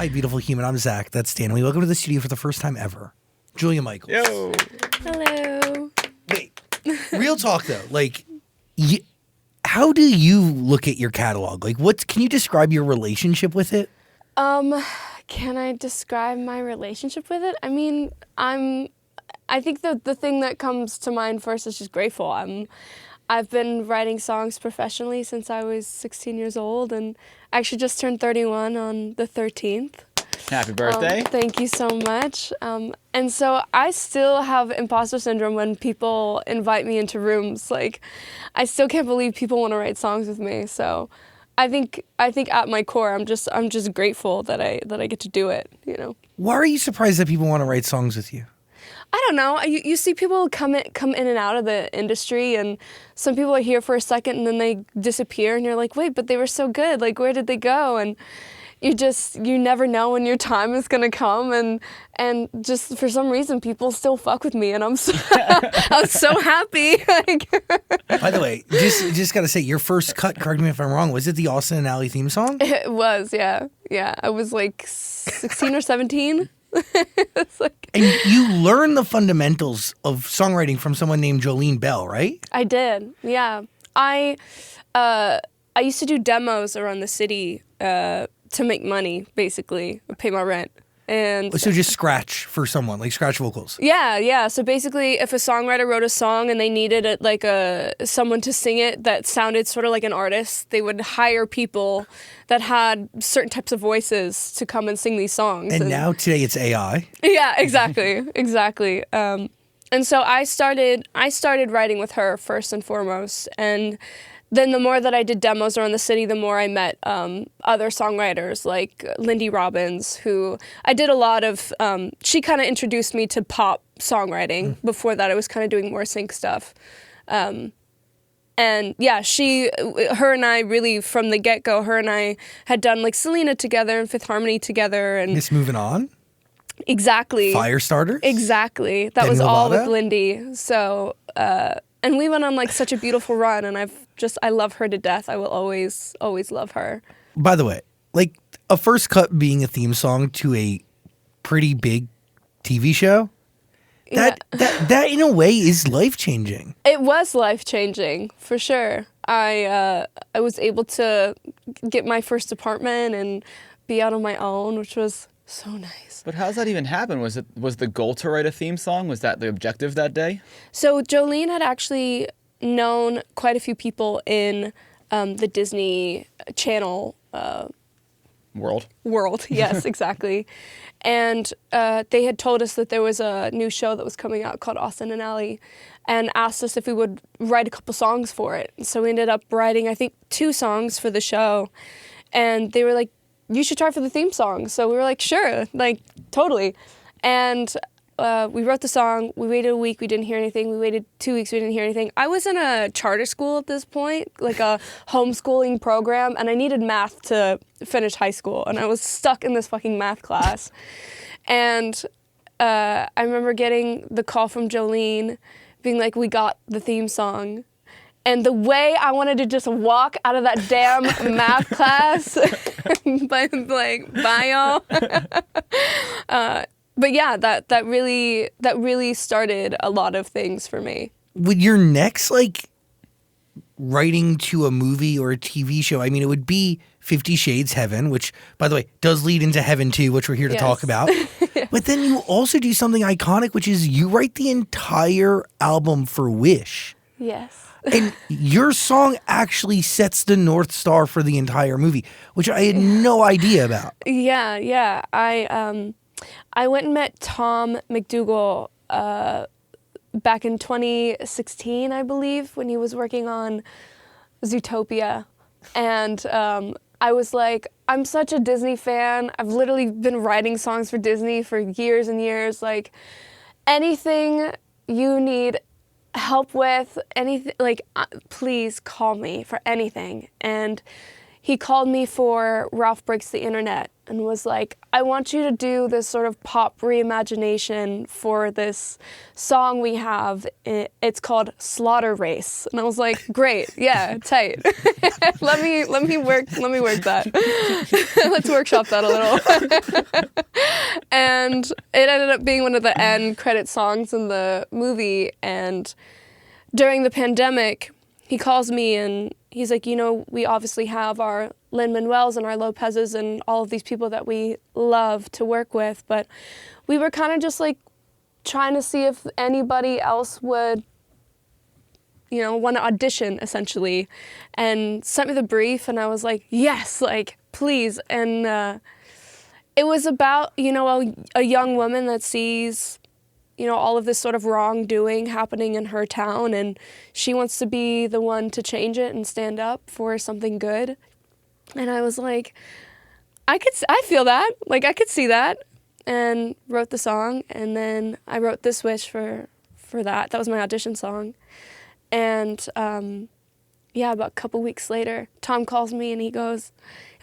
Hi, beautiful human. I'm Zach. That's Stanley. Welcome to the studio for the first time ever. Julia Michaels. Yo. Hello. Wait, real talk though. Like, how do you look at your catalog? Like, can you describe your relationship with it? Can I describe my relationship with it? I mean, I think the thing that comes to mind first is just grateful. I've been writing songs professionally since I was 16 years old, and I actually just turned 31 on the 13th. Happy birthday. Thank you so much. And so I still have imposter syndrome when people invite me into rooms. Like, I still can't believe people want to write songs with me. So I think at my core, I'm just grateful that I get to do it, you know. Why are you surprised that people want to write songs with you? I don't know. You see people come in and out of the industry, and some people are here for a second and then they disappear, and you're like, wait, but they were so good. Like, where did they go? And you never know when your time is gonna come, and just for some reason people still fuck with me, and I'm so happy. By the way, just gotta say, your first cut, correct me if I'm wrong, was it the Austin and Ally theme song? It was, yeah. I was like 16 or 17. It's like... And you learned the fundamentals of songwriting from someone named Jolene Bell, right? I did, yeah. I used to do demos around the city to make money, basically, pay my rent. And so just scratch for someone, like scratch vocals. Yeah. So basically, if a songwriter wrote a song and they needed someone to sing it that sounded sort of like an artist, they would hire people that had certain types of voices to come and sing these songs. And now today it's AI. Yeah, exactly. And so I started writing with her first and foremost, and then the more that I did demos around the city, the more I met other songwriters like Lindy Robbins, who I did a lot of, she kind of introduced me to pop songwriting. Before that, I was kind of doing more sync stuff. And yeah, her and I really, from the get-go, her and I had done like Selena together and Fifth Harmony together. And Miss Moving On? Exactly. Firestarters? Exactly. That was all with Lindy. So, and we went on like such a beautiful run, and I love her to death. I will always love her. By the way, like a first cut being a theme song to a pretty big TV show, that in a way is life-changing. It was life-changing, for sure. I was able to get my first apartment and be out on my own, which was so nice. But how does that even happen? Was the goal to write a theme song? Was that the objective that day? So Jolene had actually known quite a few people in the Disney Channel world. Yes, exactly. And they had told us that there was a new show that was coming out called Austin and Ally, and asked us if we would write a couple songs for it. So we ended up writing, I think, 2 songs for the show. And they were like, you should try for the theme song. So we were like, sure, like, totally. And we wrote the song. We waited a week. We didn't hear anything. We waited 2 weeks. We didn't hear anything. I was in a charter school at this point, like a homeschooling program, and I needed math to finish high school. And I was stuck in this fucking math class. And I remember getting the call from Jolene being like, we got the theme song. And the way I wanted to just walk out of that damn math class, like, bye y'all. But yeah, that really started a lot of things for me. Would your next, like, writing to a movie or a TV show, I mean, it would be 50 Shades Heaven, which, by the way, does lead into Heaven 2, which we're here to talk about. Yeah. But then you also do something iconic, which is you write the entire album for Wish. Yes. And your song actually sets the North Star for the entire movie, which I had no idea about. Yeah. I went and met Tom McDougall back in 2016, I believe, when he was working on Zootopia. And I was like, I'm such a Disney fan. I've literally been writing songs for Disney for years and years. Like, anything you need help with, anything, like, please call me for anything. And he called me for Ralph Breaks the Internet and was like, I want you to do this sort of pop reimagination for this song we have. It's called Slaughter Race. And I was like, great, yeah, tight. let me work that. Let's workshop that a little. And it ended up being one of the end credit songs in the movie. And during the pandemic, he calls me and he's like, we obviously have our Lin-Manuels and our Lopez's and all of these people that we love to work with, but we were kind of just like trying to see if anybody else would, want to audition essentially, and sent me the brief and I was like, yes, like please. And it was about, a young woman that sees all of this sort of wrongdoing happening in her town, and she wants to be the one to change it and stand up for something good. And I was like, I feel that, like I could see that, and wrote the song. And then I wrote This Wish for that. That was my audition song. And about a couple weeks later, Tom calls me and he goes,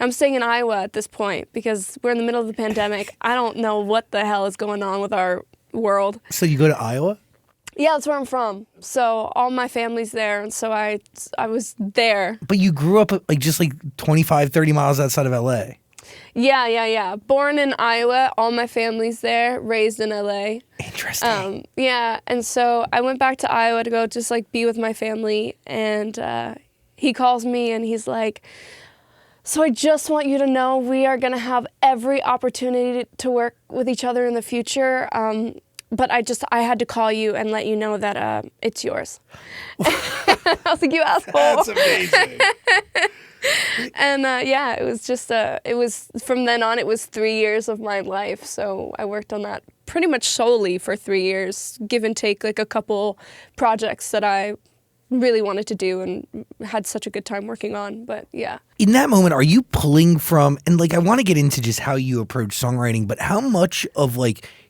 I'm staying in Iowa at this point because we're in the middle of the pandemic. I don't know what the hell is going on with our world. So you go to Iowa? Yeah, that's where I'm from. So all my family's there, and so I was there. But you grew up just 25, 30 miles outside of LA. Yeah. Born in Iowa, all my family's there, raised in LA. Interesting. And so I went back to Iowa to go just be with my family, and he calls me and he's like, so I just want you to know we are going to have every opportunity to work with each other in the future. But I had to call you and let you know that it's yours. I was like, you asshole. That's amazing. And it was just, it was, from then on, it was 3 years of my life. So I worked on that pretty much solely for 3 years, give and take a couple projects that I really wanted to do and had such a good time working on. But yeah. In that moment, are you pulling from, and I want to get into just how you approach songwriting, but how much of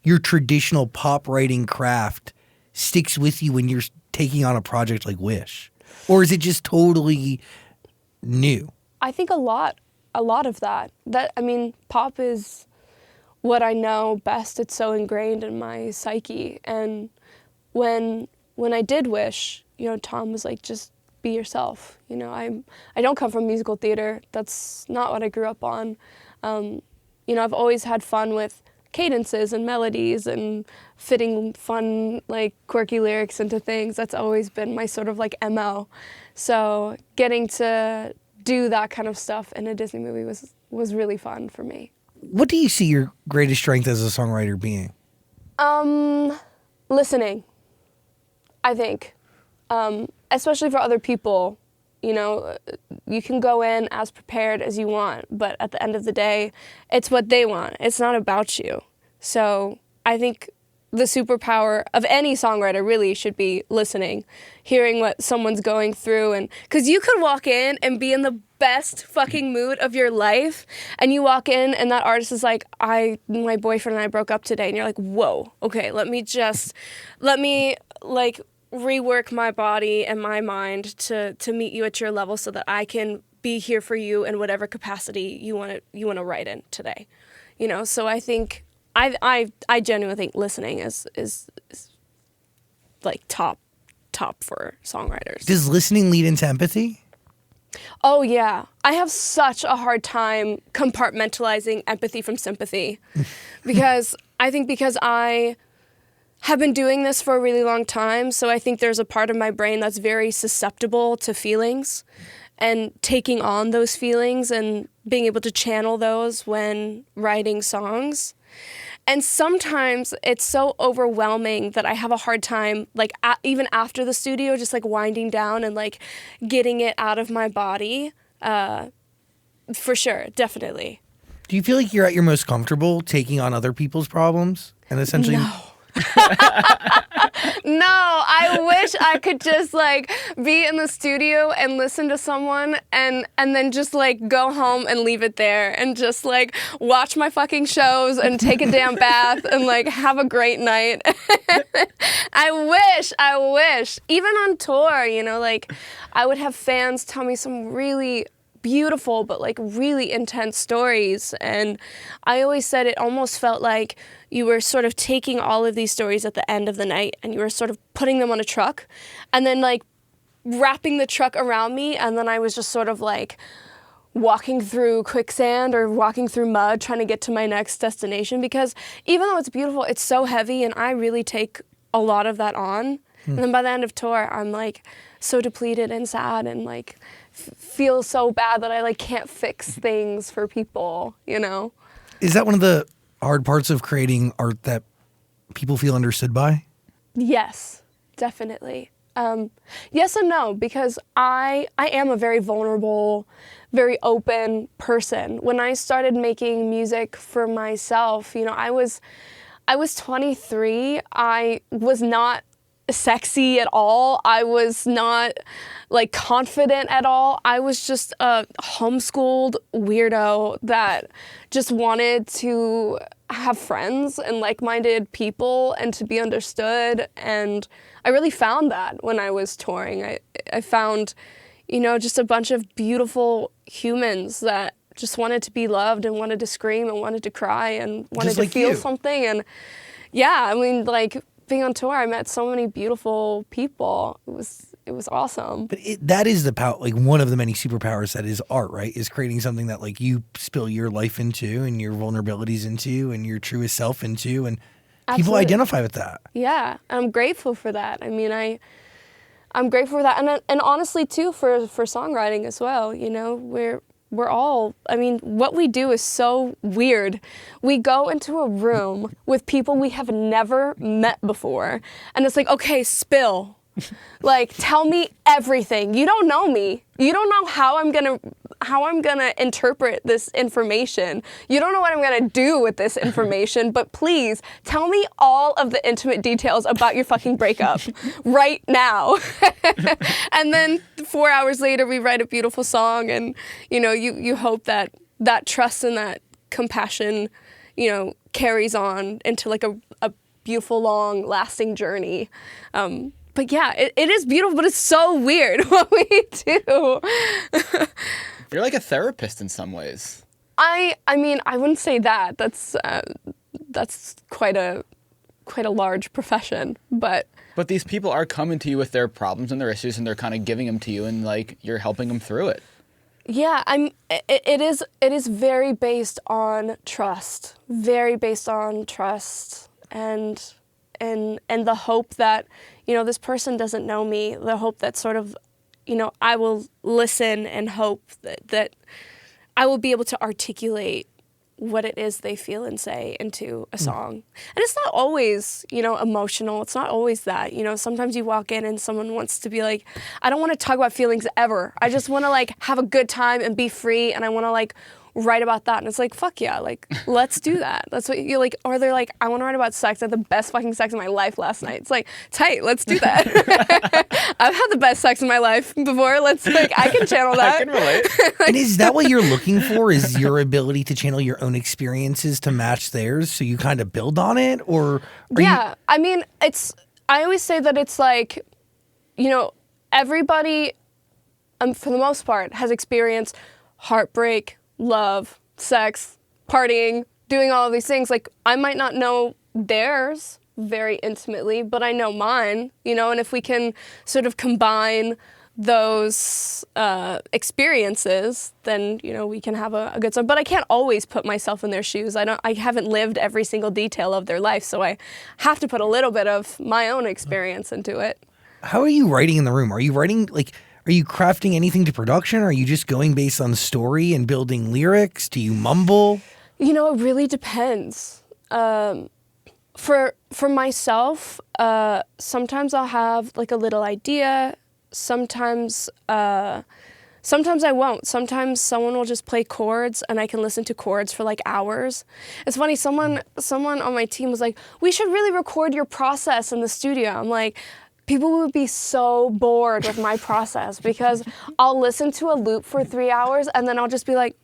your traditional pop writing craft sticks with you when you're taking on a project like Wish? Or is it just totally new? I think a lot of that. Pop is what I know best. It's so ingrained in my psyche. And when I did Wish, Tom was like, just be yourself. I don't come from musical theater. That's not what I grew up on. I've always had fun with cadences and melodies and fitting fun, quirky lyrics into things. That's always been my sort of MO. So getting to do that kind of stuff in a Disney movie was really fun for me. What do you see your greatest strength as a songwriter being? Listening, I think. Especially for other people. You can go in as prepared as you want, but at the end of the day, it's what they want. It's not about you. So I think the superpower of any songwriter really should be listening, hearing what someone's going through. And because you could walk in and be in the best fucking mood of your life, and you walk in and that artist is like, my boyfriend and I broke up today. And you're like, whoa, okay, let me rework my body and my mind to meet you at your level so that I can be here for you in whatever capacity you want to write in today. So I think I genuinely think listening is top for songwriters. Does listening lead into empathy? Oh yeah. I have such a hard time compartmentalizing empathy from sympathy because I have been doing this for a really long time, so I think there's a part of my brain that's very susceptible to feelings and taking on those feelings and being able to channel those when writing songs. And sometimes it's so overwhelming that I have a hard time, even after the studio, just winding down and getting it out of my body. For sure, definitely. Do you feel like you're at your most comfortable taking on other people's problems and essentially? No. No, I wish I could just be in the studio and listen to someone and then just go home and leave it there and just watch my fucking shows and take a damn bath and have a great night. I wish even on tour, I would have fans tell me some really beautiful but like really intense stories. And I always said it almost felt like you were sort of taking all of these stories at the end of the night and you were sort of putting them on a truck and then like wrapping the truck around me, and then I was just sort of like walking through quicksand or walking through mud trying to get to my next destination, because even though it's beautiful, it's so heavy and I really take a lot of that on. And then by the end of tour, I'm like so depleted and sad and like feel so bad that I like can't fix things for people, you know? Is that one of the hard parts of creating art, that people feel understood by? Yes, definitely. Yes and no, because I am a very vulnerable, very open person. When I started making music for myself, you know, I was 23. I was not sexy at all. I was not like confident at all. I was just a homeschooled weirdo that just wanted to have friends and like-minded people and to be understood. And I really found that when I was touring. I found, you know, just a bunch of beautiful humans that just wanted to be loved and wanted to scream and wanted to cry and wanted Just to like feel you. something. And yeah, I mean, like being on tour, I met so many beautiful people. It was awesome. But that is the power, like one of the many superpowers that is art, right? Is creating something that like you spill your life into and your vulnerabilities into and your truest self into, and people Absolutely. identify with that. Yeah, I'm grateful for that. I mean, I'm grateful for that, and honestly too for songwriting as well. You know, we're all, I mean, what we do is so weird. We go into a room with people we have never met before, and it's like, okay, spill. Like, tell me everything. You don't know me. You don't know how I'm gonna interpret this information. You don't know what I'm gonna do with this information, but please tell me all of the intimate details about your fucking breakup right now. And then 4 hours later, we write a beautiful song, and you know, you hope that trust and that compassion, you know, carries on into like a beautiful, long, lasting journey. But yeah, it is beautiful, but it's so weird what we do. You're like a therapist in some ways. I mean, I wouldn't say that. That's quite a large profession, but But these people are coming to you with their problems and their issues, and they're kind of giving them to you, and like you're helping them through it. yeah, it is very based on trust. Very based on trust and the hope that, you know, this person doesn't know me, the hope that sort of, you know, I will listen and hope that I will be able to articulate what it is they feel and say into a song. And it's not always, you know, emotional. It's not always that. You know, sometimes you walk in and someone wants to be like, I don't want to talk about feelings ever. I just want to like have a good time and be free, and I want to like write about that. And it's like, fuck yeah, like let's do that. That's what you like. Or they're like, I want to write about sex. I had the best fucking sex of my life last night. It's like, tight, let's do that. I've had the best sex of my life before. Let's like, I can channel that. I can relate. And is that what you're looking for? Is your ability to channel your own experiences to match theirs, so you kind of build on it? Or are Yeah, I mean, I always say that it's like, you know, everybody, for the most part, has experienced heartbreak, love, sex, partying, doing all of these things. Like, I might not know theirs very intimately, but I know mine, you know, and if we can sort of combine those experiences, then, you know, we can have a good song. But I can't always put myself in their shoes. I haven't lived every single detail of their life, so I have to put a little bit of my own experience into it. How are you writing in the room? Are you writing like, are you crafting anything to production? Are you just going based on story and building lyrics? Do you mumble? You know, it really depends. For myself, sometimes I'll have like a little idea. Sometimes I won't. Sometimes someone will just play chords and I can listen to chords for like hours. It's funny, someone on my team was like, we should really record your process in the studio. I'm like, people would be so bored with my process because I'll listen to a loop for 3 hours and then I'll just be like,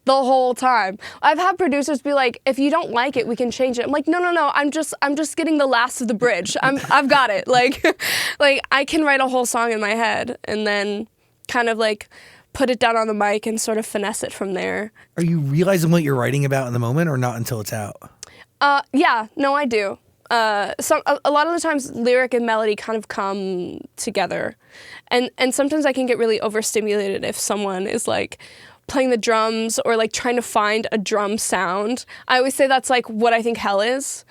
the whole time. I've had producers be like, if you don't like it, we can change it. I'm like, no, I'm just getting the last of the bridge. I've got it. Like I can write a whole song in my head and then kind of like put it down on the mic and sort of finesse it from there. Are you realizing what you're writing about in the moment, or not until it's out? Yeah, no, I do. A lot of the times lyric and melody kind of come together. And sometimes I can get really overstimulated if someone is like playing the drums or like trying to find a drum sound. I always say that's like what I think hell is.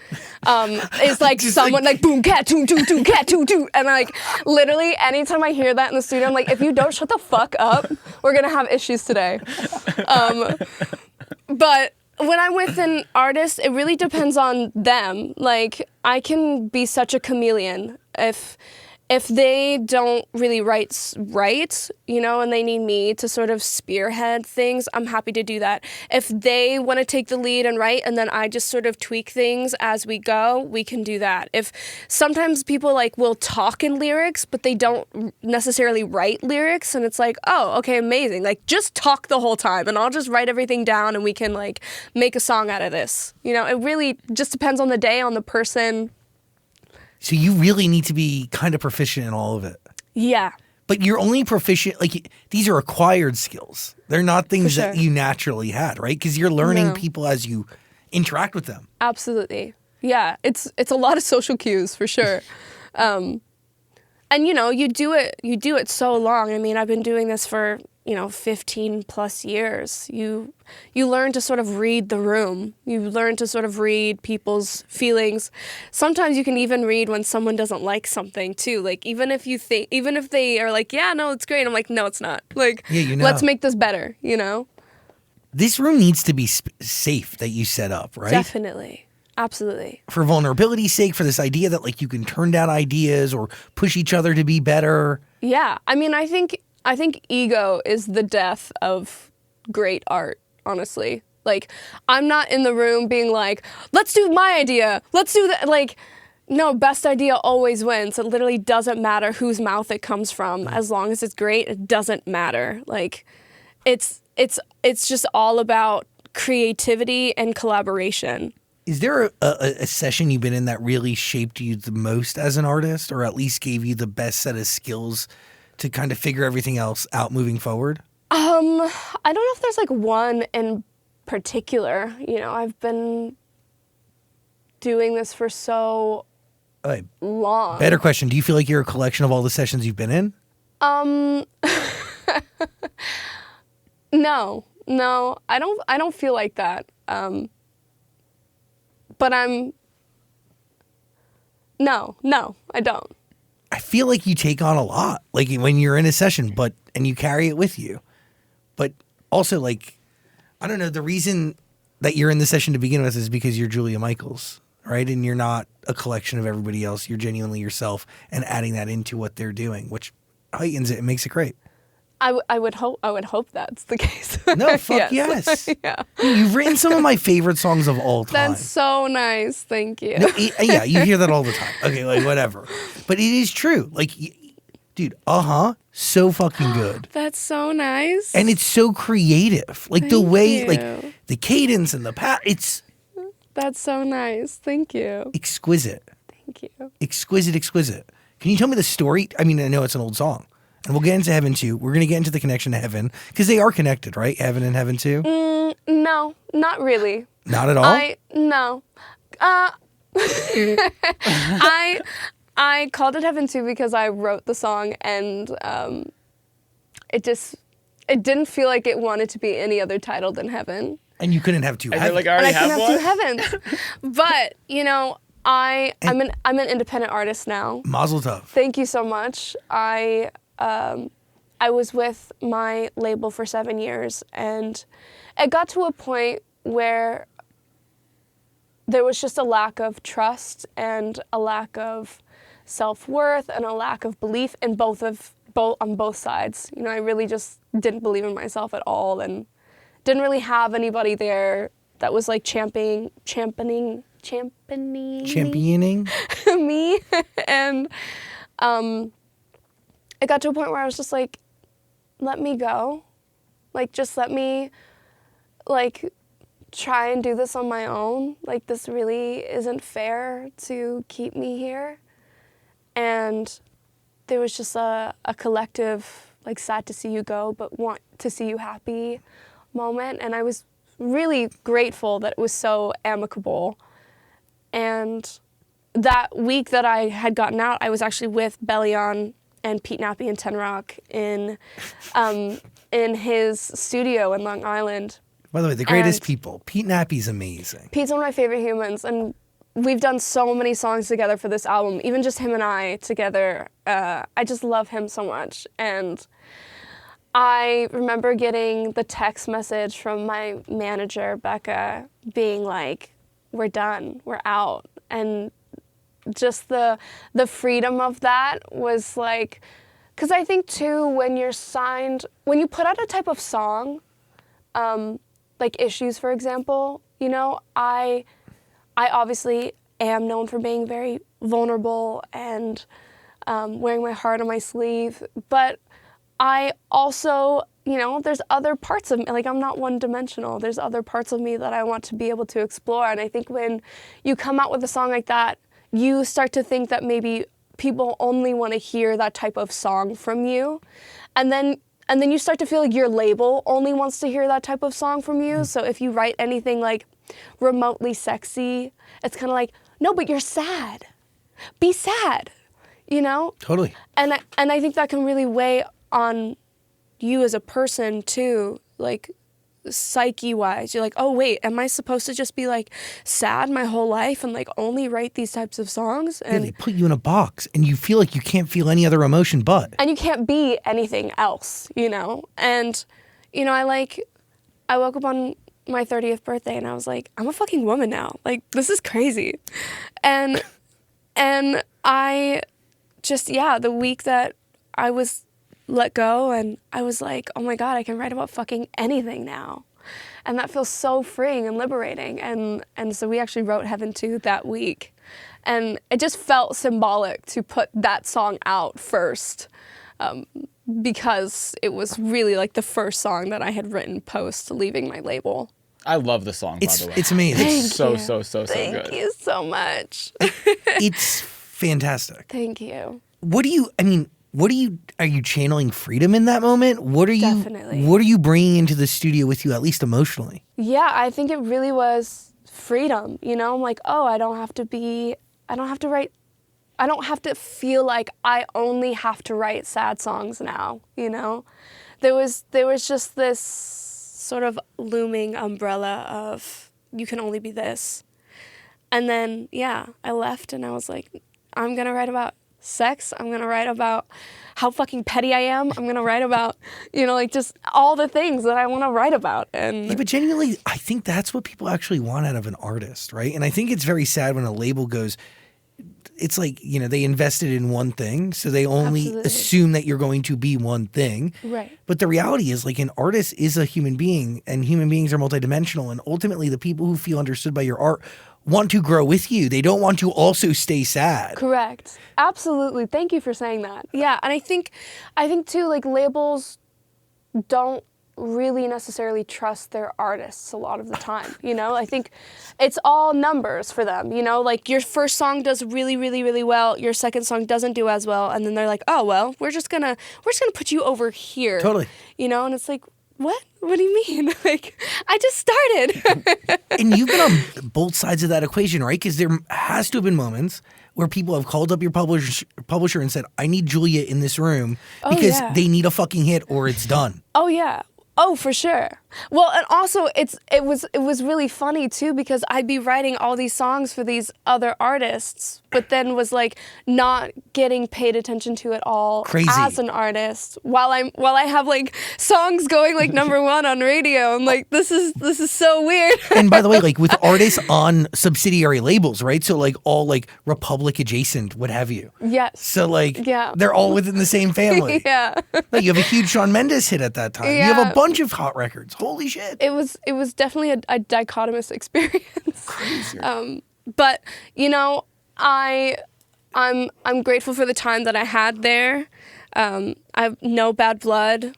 Is like someone like boom cat toom toom toom cat toom toom, and like literally anytime I hear that in the studio, I'm like, if you don't shut the fuck up, we're gonna have issues today. But when I'm with an artist, it really depends on them. Like, I can be such a chameleon. If they don't really write, you know, and they need me to sort of spearhead things, I'm happy to do that. If they want to take the lead and write, and then I just sort of tweak things as we go, we can do that. If sometimes people like will talk in lyrics, but they don't necessarily write lyrics, and it's like, oh, okay, amazing. Like, just talk the whole time, and I'll just write everything down, and we can like make a song out of this. You know, it really just depends on the day, on the person. So you really need to be kind of proficient in all of it. Yeah. But you're only proficient, like, these are acquired skills. They're not things that you naturally had, right? Because you're learning people as you interact with them. Absolutely. Yeah, it's a lot of social cues for sure. And you know, you do it so long. I mean, I've been doing this for, 15 plus years. You learn to sort of read the room. You learn to sort of read people's feelings. Sometimes you can even read when someone doesn't like something too. Like, even if they are like, yeah, no, it's great. I'm like, no, it's not. Like, let's make this better, you know? This room needs to be safe that you set up, right? Definitely. Absolutely. For vulnerability's sake, for this idea that like you can turn down ideas or push each other to be better. Yeah. I mean, I think ego is the death of great art, honestly. Like, I'm not in the room being like, let's do my idea. Let's do that. Like, no, best idea always wins. It literally doesn't matter whose mouth it comes from. As long as it's great, it doesn't matter. Like, it's just all about creativity and collaboration. Is there a session you've been in that really shaped you the most as an artist, or at least gave you the best set of skills to kind of figure everything else out moving forward? I don't know if there's like one in particular. You know, I've been doing this for so long. Better question. Do you feel like you're a collection of all the sessions you've been in? No, I don't feel like that. But no, I don't. I feel like you take on a lot, like when you're in a session, and you carry it with you. But also, like, I don't know, the reason that you're in the session to begin with is because you're Julia Michaels, right? And you're not a collection of everybody else. You're genuinely yourself and adding that into what they're doing, which heightens it and makes it great. I would hope that's the case. No, fuck yes. Yeah. You've written some of my favorite songs of all time. That's so nice. Thank you. No, yeah, you hear that all the time. Okay, like whatever. But it is true. Like, dude, so fucking good. That's so nice. And it's so creative. Like the way, like the cadence and the That's so nice. Thank you. Exquisite. Thank you. Exquisite. Can you tell me the story? I mean, I know it's an old song. And we'll get into Heaven too. We're going to get into the connection to Heaven because they are connected, right? Heaven and Heaven too? No, not really. Not at all? No. I called it Heaven too because I wrote the song, and it didn't feel like it wanted to be any other title than Heaven. And you couldn't have two heavens. Like, I already have one? Two heavens. But, you know, I'm an independent artist now. Mazel tov. Thank you so much. I was with my label for 7 years, and it got to a point where there was just a lack of trust and a lack of self-worth and a lack of belief in on both sides. You know, I really just didn't believe in myself at all, and didn't really have anybody there that was like championing me. And it got to a point where I was just like, let me go. Like, just let me, like, try and do this on my own. Like, this really isn't fair to keep me here. And there was just a collective like sad to see you go, but want to see you happy moment. And I was really grateful that it was so amicable. And that week that I had gotten out, I was actually with Belly On and Pete Nappy and Ten Rock in his studio in Long Island. By the way, the greatest people. Pete Nappy's amazing. Pete's one of my favorite humans, and we've done so many songs together for this album, even just him and I together. I just love him so much. And I remember getting the text message from my manager, Becca, being like, we're done, we're out. And just the freedom of that was like, because I think too, when you're signed, when you put out a type of song, like Issues, for example, you know, I obviously am known for being very vulnerable and wearing my heart on my sleeve, but I also, you know, there's other parts of me, like I'm not one-dimensional. There's other parts of me that I want to be able to explore, and I think when you come out with a song like that, you start to think that maybe people only want to hear that type of song from you, and then you start to feel like your label only wants to hear that type of song from you. So if you write anything like remotely sexy, it's kind of like, no, but you're sad. Be sad, you know? Totally. And I think that can really weigh on you as a person too, like psyche-wise. You're like, oh wait, am I supposed to just be like sad my whole life and like only write these types of songs? And yeah, they put you in a box and you feel like you can't feel any other emotion but. And you can't be anything else, you know? And, you know, I woke up on my 30th birthday and I was like, I'm a fucking woman now. Like, this is crazy. And I just, yeah, the week that I was let go and I was like, oh my God, I can write about fucking anything now. And that feels so freeing and liberating. And so we actually wrote Heaven 2 that week. And it just felt symbolic to put that song out first, because it was really like the first song that I had written post leaving my label. I love the song, by the way. It's amazing. It's so good. Thank you so much. It's fantastic. Thank you. Are you channeling freedom in that moment? Definitely. What are you bringing into the studio with you, at least emotionally? Yeah, I think it really was freedom. You know, I'm like, oh, I don't have to feel like I only have to write sad songs now, you know? There was just this sort of looming umbrella of you can only be this. And then, yeah, I left and I was like, I'm going to write about sex. I'm going to write about how fucking petty I am. I'm going to write about, you know, like just all the things that I want to write about. And yeah, but genuinely, I think that's what people actually want out of an artist, right? And I think it's very sad when a label goes, it's like, you know, they invested in one thing, so they only Absolutely. assume that you're going to be one thing. Right. But the reality is, like, an artist is a human being, and human beings are multidimensional, and ultimately the people who feel understood by your art want to grow with you. They don't want to also stay sad. Correct. Absolutely. Thank you for saying that. Yeah, and I think too, like, labels don't really necessarily trust their artists a lot of the time, you know? I think it's all numbers for them, you know? Like, your first song does really, really, really well, your second song doesn't do as well, and then they're like, oh, well, we're just gonna put you over here. Totally. You know? And it's like, what? What do you mean? Like, I just started. And you've been on both sides of that equation, right? Because there has to have been moments where people have called up your publisher and said, I need Julia in this room because they need a fucking hit or it's done. Oh, yeah. Oh, for sure. Well, and also it was really funny too, because I'd be writing all these songs for these other artists, but then was like not getting paid attention to at all. Crazy. As an artist, while I have like songs going like #1 on radio. I'm like, this is so weird. And by the way, like with artists on subsidiary labels, right? So like all like Republic adjacent, what have you. Yes. So like Yeah. they're all within the same family. Yeah. Like you have a huge Shawn Mendes hit at that time. You have Yeah. a bunch of hot records. Holy shit. It was definitely a dichotomous experience. Crazy. But you know, I'm grateful for the time that I had there. I have no bad blood.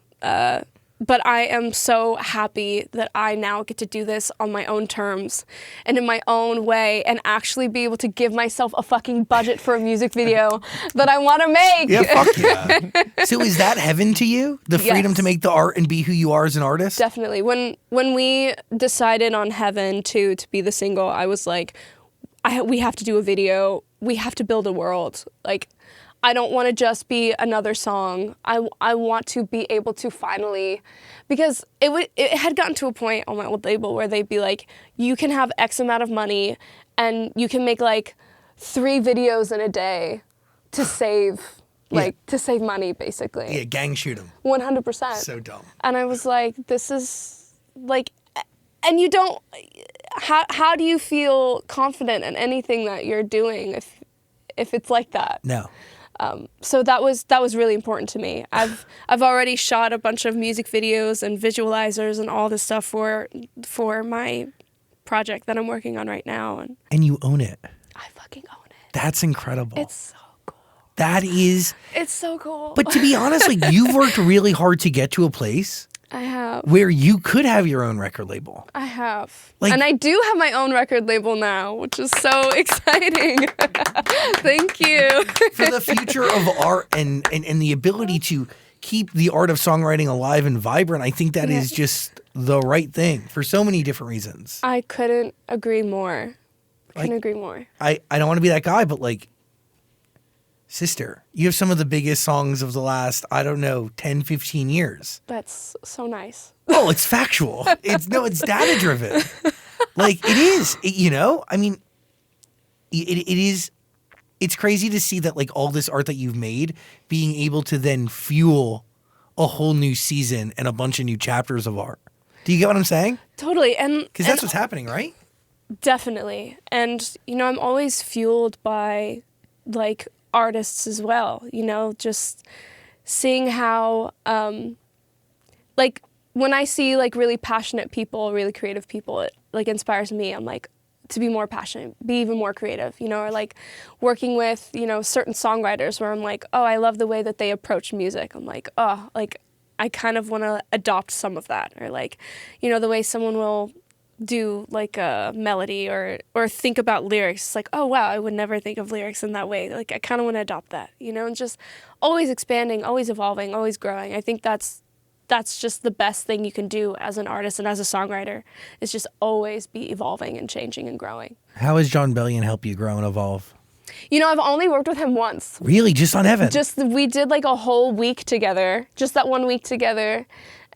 but I am so happy that I now get to do this on my own terms and in my own way and actually be able to give myself a fucking budget for a music video that I want to make. Yeah, fuck yeah. So is that heaven to you? The freedom Yes. to make the art and be who you are as an artist? Definitely. When we decided on Heaven to be the single, I was like, we have to do a video. We have to build a world. Like, I don't want to just be another song. I want to be able to finally, because it had gotten to a point on my old label where they'd be like, you can have X amount of money and you can make like 3 videos in a day to save, to save money, basically. Yeah, gang shoot 'em. 100%. So dumb. And I was like, this is like, and you don't, how do you feel confident in anything that you're doing if it's like that? No. So that was really important to me. I've already shot a bunch of music videos and visualizers and all this stuff for my project that I'm working on right now, And you own it. I fucking own it. That's incredible. It's so cool. That is. It's so cool. But to be honest, like you've worked really hard to get to a place I have. where you could have your own record label. I have. Like- And I do have my own record label now, which is so exciting. Thank you. For the future of art and the ability to keep the art of songwriting alive and vibrant, I think that is just the right thing for so many different reasons. I couldn't agree more. Couldn't agree more. I don't want to be that guy, but like, sister, you have some of the biggest songs of the last, I don't know, 10, 15 years. That's so nice. Oh, it's factual. It's data driven. Like it is, I mean, it is, it's crazy to see that like all this art that you've made being able to then fuel a whole new season and a bunch of new chapters of art. Do you get what I'm saying? Totally. And Because that's what's happening, right? definitely. And, I'm always fueled by like artists as well, just seeing how, like when I see like really passionate people, really creative people, it like inspires me. I'm like, to be more passionate, be even more creative, or like working with, certain songwriters where I'm like, oh, I love the way that they approach music. I'm like, oh, like I kind of want to adopt some of that, or like, the way someone will do like a melody or think about lyrics. It's like, oh wow, I would never think of lyrics in that way. Like I kind of want to adopt that, and just always expanding, always evolving, always growing. I think that's just the best thing you can do as an artist and as a songwriter, is just always be evolving and changing and growing. How has John Bellion helped you grow and evolve? I've only worked with him once. Really? Just on Heaven? We did like a whole week together, just that 1 week together.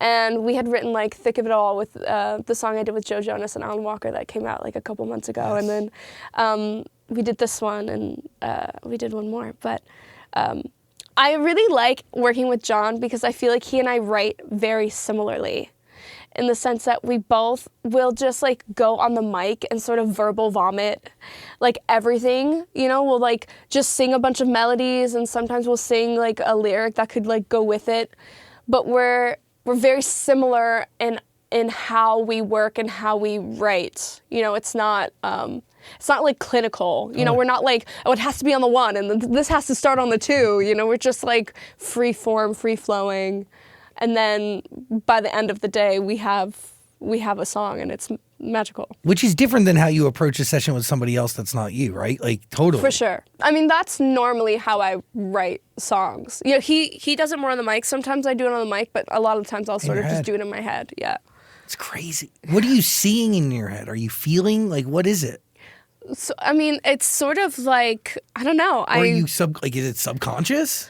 And we had written like Thick of It All with the song I did with Joe Jonas and Alan Walker that came out like a couple months ago. Yes. And then we did this one and we did one more. But I really like working with John because I feel like he and I write very similarly, in the sense that we both will just like go on the mic and sort of verbal vomit like everything, we'll like just sing a bunch of melodies and sometimes we'll sing like a lyric that could like go with it. But we're very similar in how we work and how we write. It's not like clinical. We're not like, oh, it has to be on the 1 and this has to start on the 2. We're just like free form, free flowing. And then by the end of the day, we have a song and it's magical. Which is different than how you approach a session with somebody else that's not you, right? Like totally. For sure. I mean, that's normally how I write songs. He does it more on the mic. Sometimes I do it on the mic, but a lot of the times I'll sort of just do it in my head. Yeah. It's crazy. What are you seeing in your head? Are you feeling? Like, what is it? So, I mean, it's sort of like, I don't know. Or are you is it subconscious?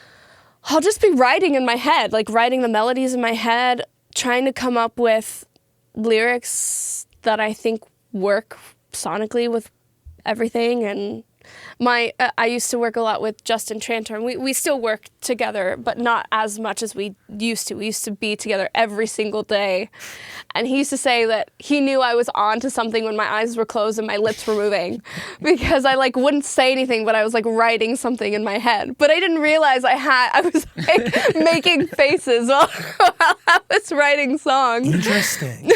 I'll just be writing in my head, like writing the melodies in my head, trying to come up with lyrics that I think work sonically with everything. And I used to work a lot with Justin Tranter, and we still work together, but not as much as we used to. We used to be together every single day. And he used to say that he knew I was on to something when my eyes were closed and my lips were moving, because I like wouldn't say anything, but I was like writing something in my head. But I didn't realize I was like making faces while I was writing songs. Interesting.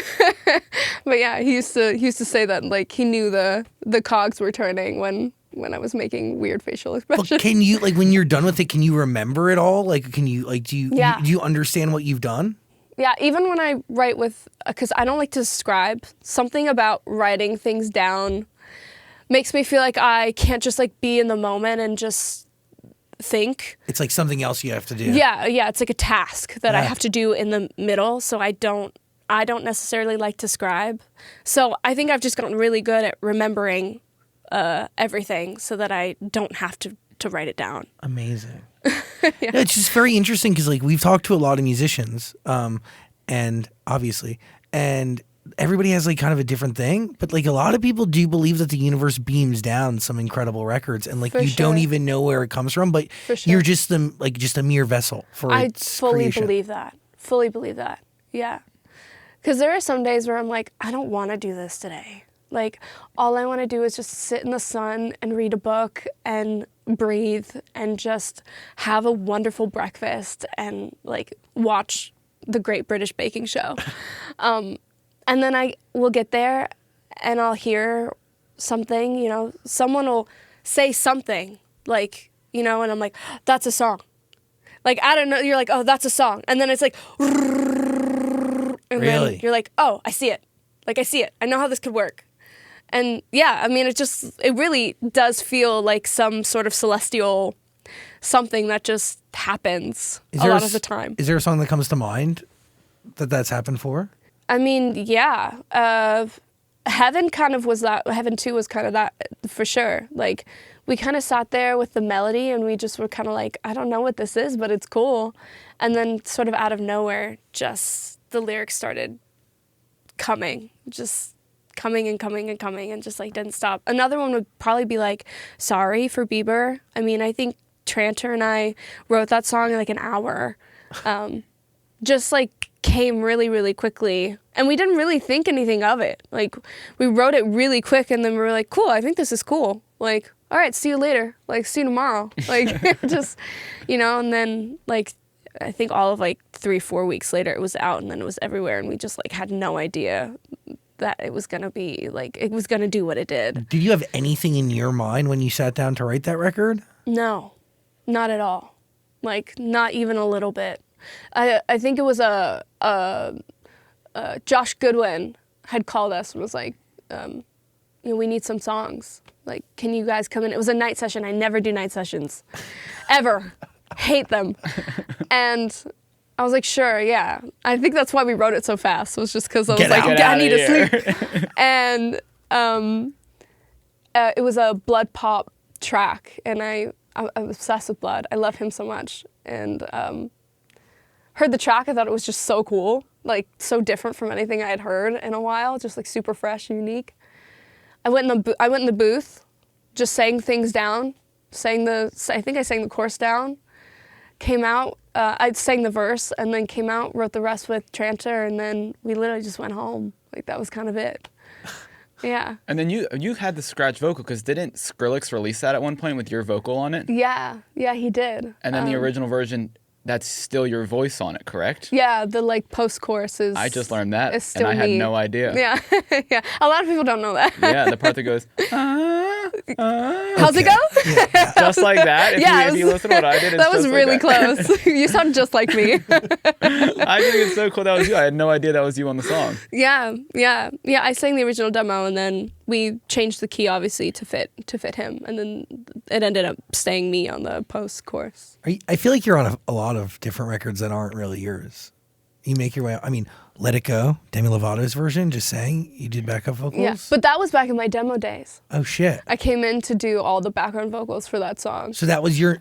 But yeah, he used to say that like he knew the cogs were turning when I was making weird facial expressions. But can you, like, when you're done with it, can you remember it all? Like, can you, like, do you understand what you've done? Yeah, even when I write with, because I don't like to describe, something about writing things down makes me feel like I can't just like be in the moment and just think. It's like something else you have to do. Yeah, it's like a task that I have to do in the middle, so I don't necessarily like to scribe. So I think I've just gotten really good at remembering everything so that I don't have to write it down. Amazing. Yeah, it's just very interesting because like we've talked to a lot of musicians, and obviously, and everybody has like kind of a different thing, but like a lot of people do believe that the universe beams down some incredible records, and like For you don't sure. even know where it comes from, but For sure. you're just a mere vessel for I its fully creation. believe that. Fully believe that. Yeah. Because there are some days where I'm like, I don't want to do this today. Like, all I want to do is just sit in the sun and read a book and breathe and just have a wonderful breakfast and like watch the Great British Baking Show. And then I will get there and I'll hear something, you know, someone will say something like, you know, and I'm like, that's a song. Like, I don't know, you're like, oh, that's a song. And then it's like, and Really? then you're like, oh, I see it. Like, I see it. I know how this could work. And yeah, I mean, it really does feel like some sort of celestial something that just happens a lot of the time. Is there a song that comes to mind that's happened for? I mean, yeah. Heaven kind of was that. Heaven 2 was kind of that for sure. Like, we kind of sat there with the melody and we just were kind of like, I don't know what this is, but it's cool. And then sort of out of nowhere, just the lyrics started coming. Just coming and coming and coming and just like didn't stop. Another one would probably be like Sorry for Bieber. I mean, I think Tranter and I wrote that song in like an hour. Just like came really, really quickly. And we didn't really think anything of it. Like, we wrote it really quick and then we were like, cool, I think this is cool. Like, all right, see you later. Like, see you tomorrow. Like, just, you know, and then like, I think all of like 3-4 weeks later it was out and then it was everywhere and we just like had no idea that it was going to be like, it was going to do what it did. Did you have anything in your mind when you sat down to write that record? No, not at all. Like, not even a little bit. I think it was Josh Goodwin had called us and was like, you know, we need some songs. Like, can you guys come in? It was a night session. I never do night sessions, ever. Hate them. And I was like, sure, yeah. I think that's why we wrote it so fast. It was just because I was Get like, out. I need to sleep. And it was a Blood Pop track, and I'm obsessed with Blood. I love him so much. And heard the track, I thought it was just so cool, like so different from anything I had heard in a while, just like super fresh and unique. I went in the booth, just sang things down, I think I sang the chorus down, came out, I sang the verse and then came out, wrote the rest with Tranter, and then we literally just went home. Like, that was kind of it. Yeah. And then you had the scratch vocal, because didn't Skrillex release that at one point with your vocal on it? Yeah, he did. And then the original version, that's still your voice on it, correct? Yeah, the like post-chorus is. I just learned that, is still and I had me. no idea. Yeah, yeah. A lot of people don't know that. Yeah, the part that goes, How's it go? just like that. If you listen to what I did, it's that was just really like that. close. You sound just like me. I think it's so cool that was you. I had no idea that was you on the song. Yeah. I sang the original demo, and then we changed the key obviously to fit him, and then it ended up staying me on the post-chorus. I feel like you're on a lot of different records that aren't really yours. You make your way. I mean, Let It Go, Demi Lovato's version, just sang. You did backup vocals. Yeah, but that was back in my demo days. Oh shit! I came in to do all the background vocals for that song. So that was your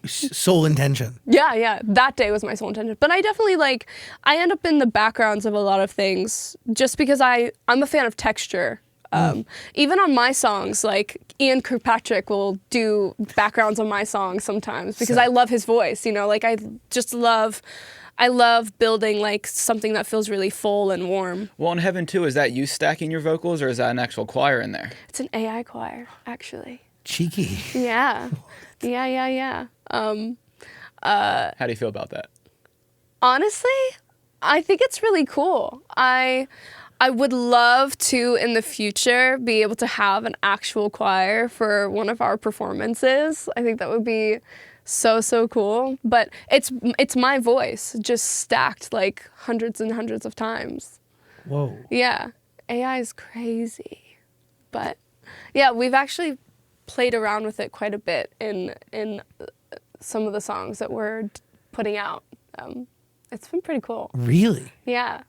sole intention. Yeah. That day was my sole intention. But I definitely I end up in the backgrounds of a lot of things just because I'm a fan of texture. Even on my songs, like Ian Kirkpatrick will do backgrounds on my songs sometimes because I love his voice, you know, like I love building like something that feels really full and warm. Well, in Heaven 2, is that you stacking your vocals, or is that an actual choir in there? It's an AI choir, actually. Cheeky. Yeah. How do you feel about that? Honestly, I think it's really cool. I would love to, in the future, be able to have an actual choir for one of our performances. I think that would be so cool. But it's my voice just stacked like hundreds and hundreds of times. Whoa. Yeah, AI is crazy. But yeah, we've actually played around with it quite a bit in some of the songs that we're putting out. It's been pretty cool. Really? Yeah.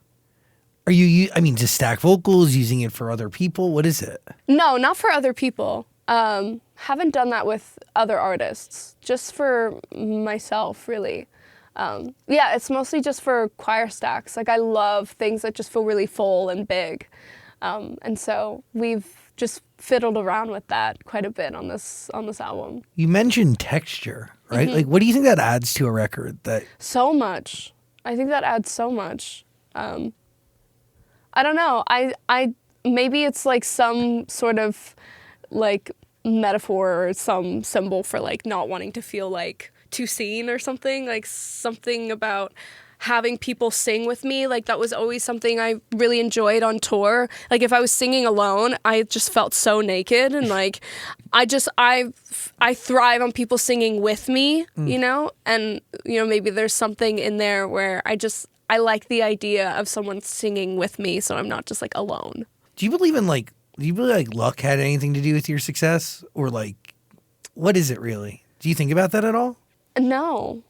Are you, I mean, just stack vocals, using it for other people? What is it? No, not for other people. Haven't done that with other artists, just for myself, really. Yeah, it's mostly just for choir stacks. Like, I love things that just feel really full and big. And so we've just fiddled around with that quite a bit on this album. You mentioned texture, right? Like, what do you think that adds to a record? That So much. I think that adds so much. I don't know. I maybe it's like some sort of like metaphor or some symbol for like not wanting to feel like too seen or something. Like something about having people sing with me. Like that was always something I really enjoyed on tour. Like if I was singing alone, I just felt so naked, and like I thrive on people singing with me, you know? And you know, maybe there's something in there where I like the idea of someone singing with me, so I'm not just like alone. do you believe in like? Do you believe like luck had anything to do with your success, or like, what is it really? Do you think about that at all? No,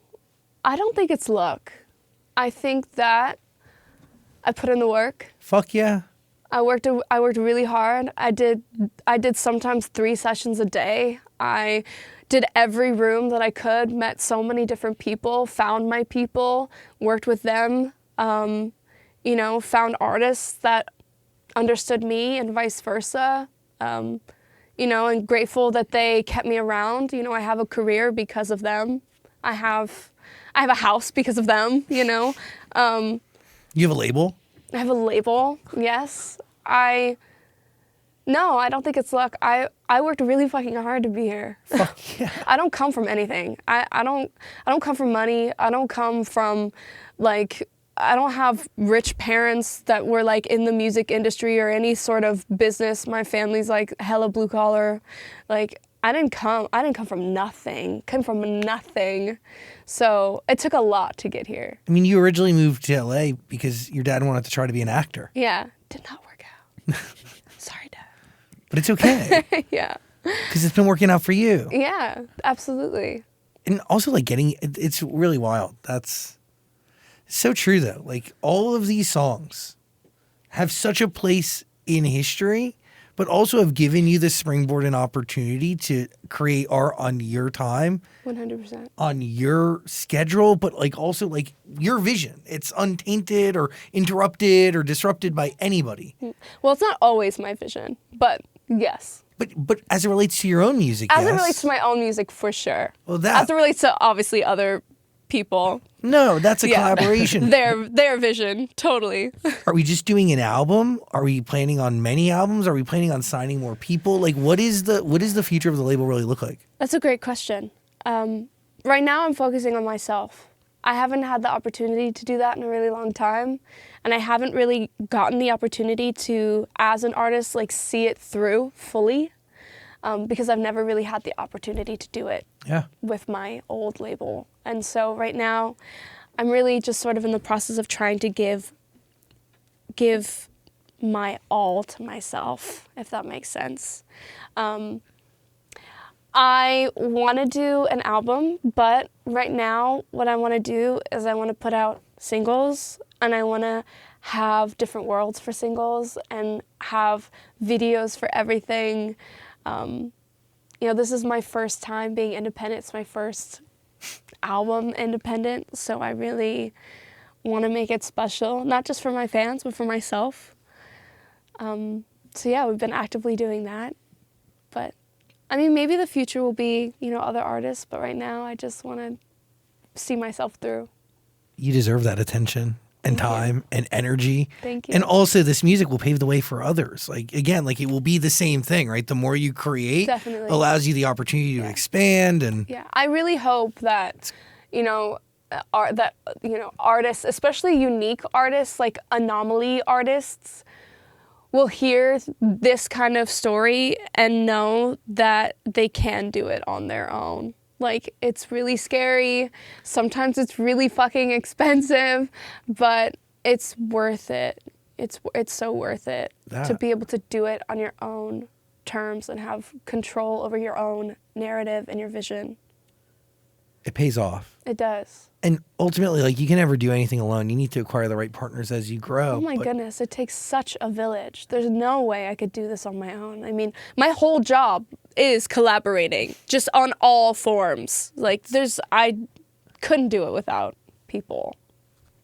I don't think it's luck. I think that I put in the work. Fuck yeah. I worked really hard. I did sometimes 3 sessions a day. I did every room that I could, met so many different people, found my people, worked with them, you know, found artists that understood me and vice versa, you know, and grateful that they kept me around. You know, I have a career because of them. I have a house because of them, you know. You have a label? I have a label, yes. No, I don't think it's luck. I worked really fucking hard to be here. Fuck yeah. I don't come from anything. I don't come from money. I don't come from like, I don't have rich parents that were like in the music industry or any sort of business. My family's like hella blue collar. Like I didn't come from nothing. Came from nothing. So it took a lot to get here. I mean, you originally moved to LA because your dad wanted to try to be an actor. Yeah, did not work out. Sorry, Dad. But it's okay. Yeah. Because it's been working out for you. Yeah, absolutely. And also like it's really wild. That's so true though. Like all of these songs have such a place in history, but also have given you the springboard and opportunity to create art on your time, 100%. on your schedule, but like also like your vision. It's untainted or interrupted or disrupted by anybody. Well, it's not always my vision, but yes. But as it relates to your own music, As yes. it relates to my own music, for sure. Well, that- As it relates to obviously other people. No, that's a collaboration. Their vision, totally. Are we just doing an album? Are we planning on many albums? Are we planning on signing more people? Like, what is the future of the label really look like? That's a great question. Right now, I'm focusing on myself. I haven't had the opportunity to do that in a really long time, and I haven't really gotten the opportunity to, as an artist, like see it through fully, because I've never really had the opportunity to do it with my old label. And so right now, I'm really just sort of in the process of trying to give my all to myself, if that makes sense. I want to do an album, but right now what I want to do is I want to put out singles, and I want to have different worlds for singles and have videos for everything. You know, this is my first time being independent. It's my first album independent, so I really want to make it special, not just for my fans, but for myself. So yeah, we've been actively doing that, but I mean, maybe the future will be, you know, other artists, but right now I just want to see myself through. You deserve that attention and time and energy. Thank you. And also this music will pave the way for others. Like, again, like it will be the same thing, right? The more you create, Definitely. allows you the opportunity to expand. And yeah, I really hope that, you know, artists, especially unique artists, like anomaly artists, will hear this kind of story and know that they can do it on their own. Like, it's really scary. Sometimes it's really fucking expensive, but it's worth it. It's so worth it to be able to do it on your own terms and have control over your own narrative and your vision. It pays off. It does. And ultimately, like, you can never do anything alone. You need to acquire the right partners as you grow. Oh my goodness, it takes such a village. There's no way I could do this on my own. I mean, my whole job is collaborating, just on all forms. Like, I couldn't do it without people.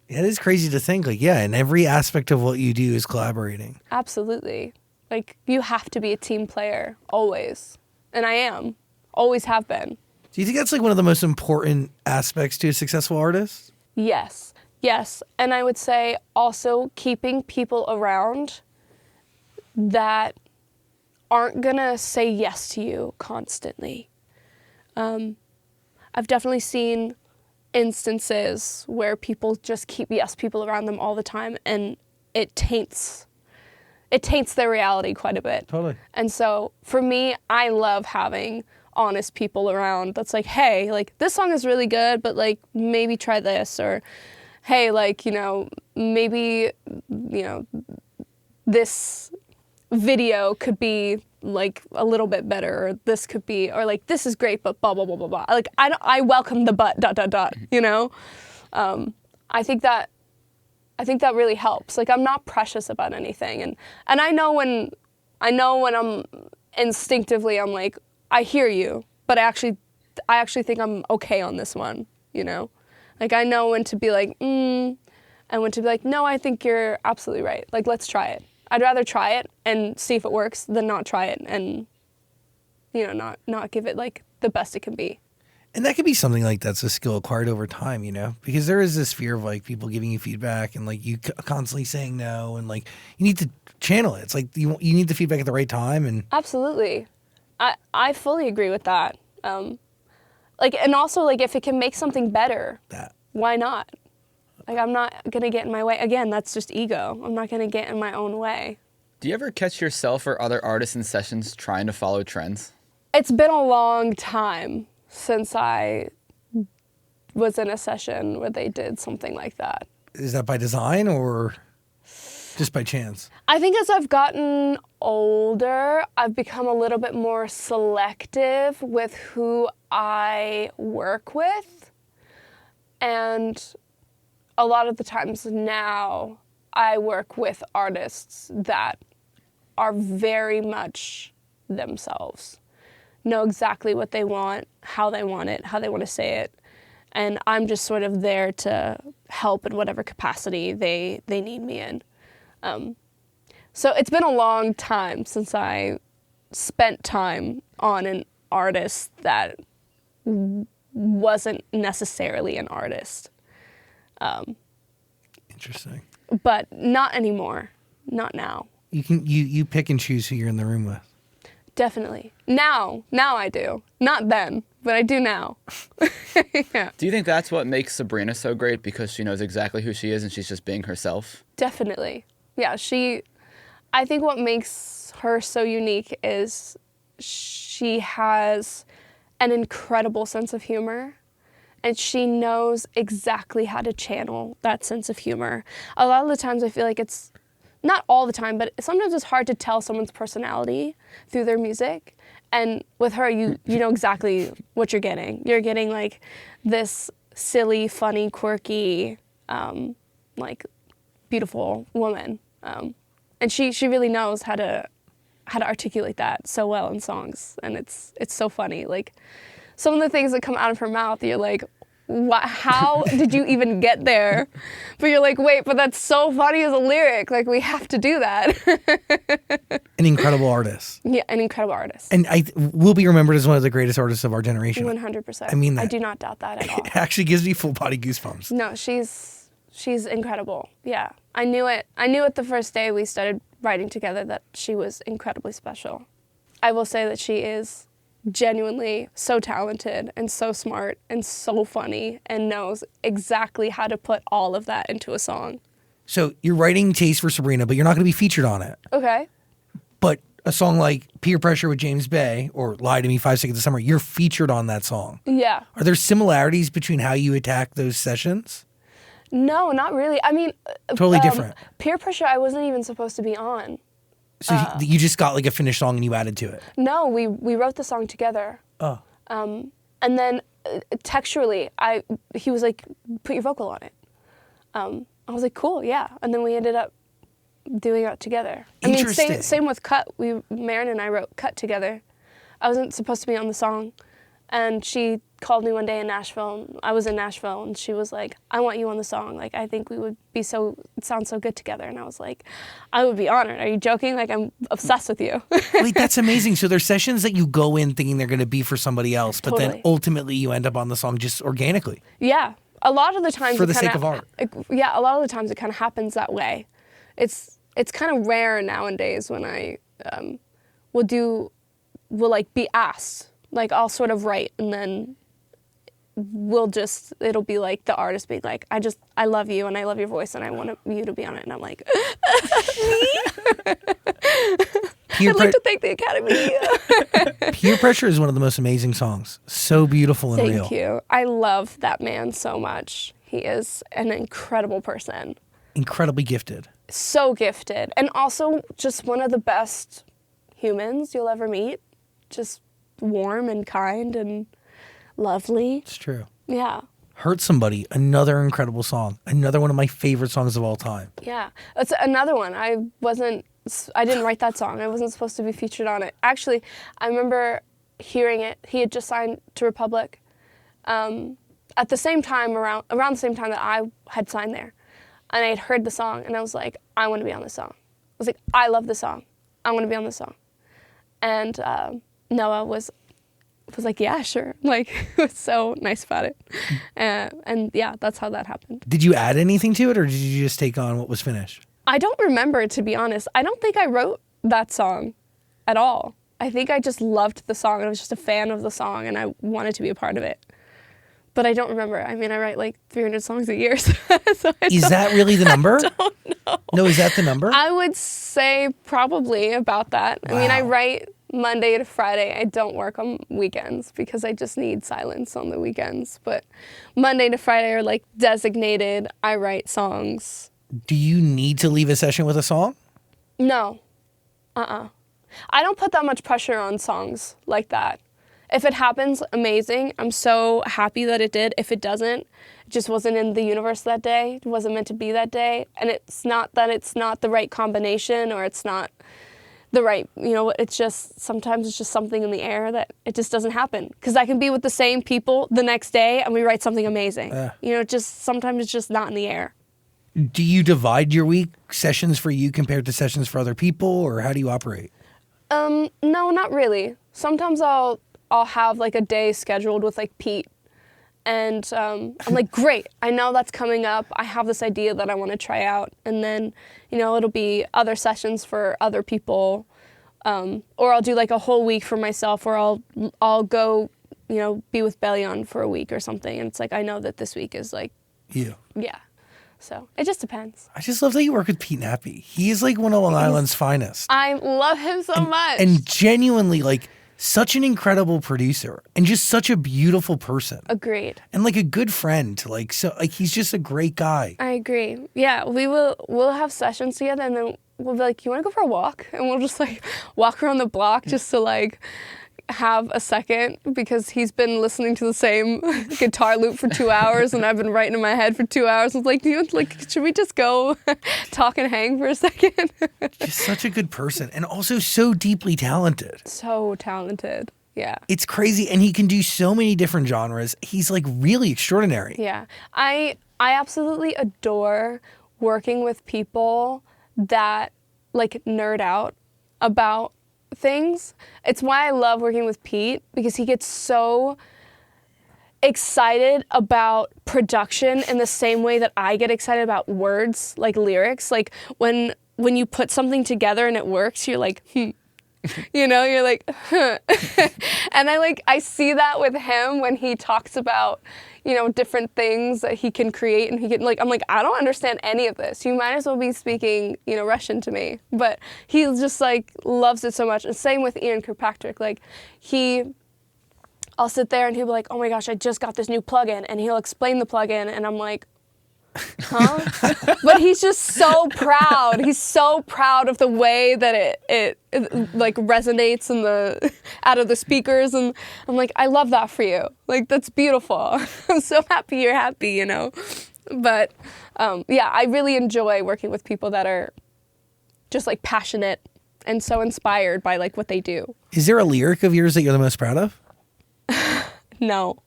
It is crazy to think, like, yeah, and every aspect of what you do is collaborating. Absolutely. Like, you have to be a team player, always. And I am. Always have been. Do you think that's like one of the most important aspects to a successful artist? Yes. Yes. And I would say also keeping people around that aren't going to say yes to you constantly. I've definitely seen instances where people just keep yes people around them all the time, and it taints their reality quite a bit. Totally. And so for me, I love having honest people around that's like, hey, like, this song is really good, but like, maybe try this, or hey, like, you know, maybe, you know, this video could be like a little bit better, or this could be, or like, this is great, but blah blah blah blah blah. Like, I welcome the but ... You know, I think that really helps. Like, I'm not precious about anything, and I know when I'm instinctively, I'm like, I hear you, but I actually think I'm okay on this one, you know? Like, I know when to be like, and when to be like, no, I think you're absolutely right. Like, let's try it. I'd rather try it and see if it works than not try it and, you know, not give it, like, the best it can be. And that could be something like that's a skill acquired over time, you know? Because there is this fear of, like, people giving you feedback and, like, you constantly saying no, and, like, you need to channel it. It's like you need the feedback at the right time. And Absolutely. I fully agree with that. Like, and also, like, if it can make something better, why not? Like, I'm not going to get in my way. Again, that's just ego. I'm not going to get in my own way. Do you ever catch yourself or other artists in sessions trying to follow trends? It's been a long time since I was in a session where they did something like that. Is that by design or just by chance? I think as I've gotten older, I've become a little bit more selective with who I work with. And a lot of the times now, I work with artists that are very much themselves, know exactly what they want, how they want to say it. And I'm just sort of there to help in whatever capacity they need me in. So it's been a long time since I spent time on an artist that wasn't necessarily an artist. Interesting. But not anymore. Not now. You pick and choose who you're in the room with. Definitely. Now I do. Not then, but I do now. Yeah. Do you think that's what makes Sabrina so great, because she knows exactly who she is and she's just being herself? Definitely. Yeah, I think what makes her so unique is she has an incredible sense of humor, and she knows exactly how to channel that sense of humor. A lot of the times I feel like it's, not all the time, but sometimes it's hard to tell someone's personality through their music. And with her, you know exactly what you're getting. You're getting like this silly, funny, quirky, like beautiful woman. And she really knows how to articulate that so well in songs. And it's so funny. Like, some of the things that come out of her mouth, you're like, what, how did you even get there? But you're like, wait, but that's so funny as a lyric. Like, we have to do that. An incredible artist. Yeah, an incredible artist. And I will be remembered as one of the greatest artists of our generation. 100%. I mean that. I do not doubt that at all. It actually gives me full body goosebumps. No, she's incredible. Yeah. I knew it the first day we started writing together that she was incredibly special. I will say that she is genuinely so talented and so smart and so funny and knows exactly how to put all of that into a song. So you're writing Taste for Sabrina, but you're not going to be featured on it. Okay. But a song like Peer Pressure with James Bay or Lie to Me 5 Seconds of Summer, you're featured on that song. Yeah. Are there similarities between how you attack those sessions? No, not really. I mean, Totally different. Peer Pressure, I wasn't even supposed to be on. So you just got like a finished song and you added to it? No, we wrote the song together. Oh. And then texturally, he was like, put your vocal on it. I was like, cool, yeah. And then we ended up doing it together. I mean, same with Cut. Maren and I wrote Cut together. I wasn't supposed to be on the song. And she called me one day in Nashville. I was in Nashville, and she was like, I want you on the song. Like, I think we would sound so good together. And I was like, I would be honored. Are you joking? Like, I'm obsessed with you. Wait, that's amazing. So there's sessions that you go in thinking they're going to be for somebody else, but then ultimately you end up on the song just organically. Yeah. A lot of the times for the sake of art. Yeah, a lot of the times it kind of happens that way. It's kind of rare nowadays when I will like be asked. Like, I'll sort of write, and then it'll be like the artist being like, I love you, and I love your voice, and I want you to be on it. And I'm like, I'd like to thank the Academy. Peer Pressure is one of the most amazing songs. So beautiful and real. Thank you. I love that man so much. He is an incredible person. Incredibly gifted. So gifted. And also just one of the best humans you'll ever meet. Just warm and kind and lovely. It's true. Yeah. Hurt Somebody, another incredible song. Another one of my favorite songs of all time. Yeah. That's another one. I didn't write that song. I wasn't supposed to be featured on it. Actually, I remember hearing it. He had just signed to Republic at the same time, around the same time that I had signed there. And I had heard the song, and I was like, I want to be on this song. I was like, I love this song. I want to be on this song. And Noah was like, yeah, sure. Like, he was so nice about it. And yeah, that's how that happened. Did you add anything to it, or did you just take on what was finished? I don't remember, to be honest. I don't think I wrote that song at all. I think I just loved the song, and I was just a fan of the song, and I wanted to be a part of it. But I don't remember. I mean, I write like 300 songs a year. So is that really the number? I don't know. No, is that the number? I would say probably about that. Wow. I mean, I write Monday to Friday. I don't work on weekends because I just need silence on the weekends. But Monday to Friday are like designated. I write songs. Do you need to leave a session with a song? No. I don't put that much pressure on songs like that. If it happens, amazing. I'm so happy that it did. If it doesn't, it just wasn't in the universe that day. It wasn't meant to be that day. And it's not that it's not the right combination or it's not the right, it's just, sometimes it's just something in the air that it just doesn't happen. Because I can be with the same people the next day and we write something amazing. Just sometimes it's just not in the air. Do you divide your week, sessions for you compared to sessions for other people, or how do you operate? No, not really. Sometimes I'll have like a day scheduled with like Pete, and I'm like, great, I know that's coming up. I have this idea that I want to try out, and then it'll be other sessions for other people, or I'll do like a whole week for myself, or I'll go be with Bellion for a week or something, and it's like I know that this week is like you. Yeah. So it just depends. I just love that you work with Pete Nappy. He is like one of Long Island's finest. I love him so much. And genuinely like such an incredible producer and just such a beautiful person. Agreed. And like a good friend. He's just a great guy. I agree. Yeah, we'll have sessions together, and then we'll be like, you want to go for a walk? And we'll just like walk around the block just to like have a second, because he's been listening to the same guitar loop for 2 hours and I've been writing in my head for 2 hours. I was like, should we just go talk and hang for a second? Just such a good person, and also so deeply talented. So talented. Yeah. It's crazy, and he can do so many different genres. He's like really extraordinary. Yeah. I absolutely adore working with people that like nerd out about things. It's why I love working with Pete, because he gets so excited about production in the same way that I get excited about words, like lyrics. Like when you put something together and it works, you're like, You know, you're like, huh. And I see that with him when he talks about, you know, different things that he can create, and he can, like, I'm like, I don't understand any of this. You might as well be speaking, you know, Russian to me. But he just like loves it so much. And same with Ian Kirkpatrick. Like, I'll sit there and he'll be like, oh my gosh, I just got this new plugin, and he'll explain the plugin, and I'm like, huh? But he's just so proud. He's so proud of the way that it like resonates in the out of the speakers, and I'm like, I love that for you. Like, that's beautiful. I'm so happy you're happy, you know. But yeah, I really enjoy working with people that are just like passionate and so inspired by like what they do. Is there a lyric of yours that you're the most proud of? No.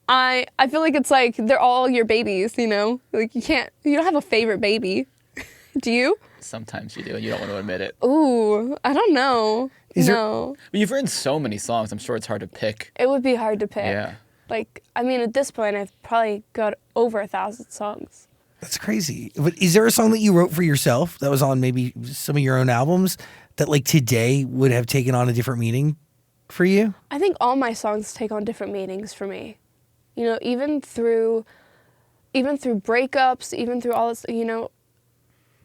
I feel like it's like they're all your babies, you know? Like, you don't have a favorite baby. Do you? Sometimes you do, and you don't want to admit it. Ooh, I don't know. No. But you've written so many songs, I'm sure it's hard to pick. It would be hard to pick. Yeah. Like, I mean, at this point, I've probably got over 1,000 songs. That's crazy. But is there a song that you wrote for yourself that was on maybe some of your own albums that like today would have taken on a different meaning for you? I think all my songs take on different meanings for me. You know, even through breakups, even through all this, you know,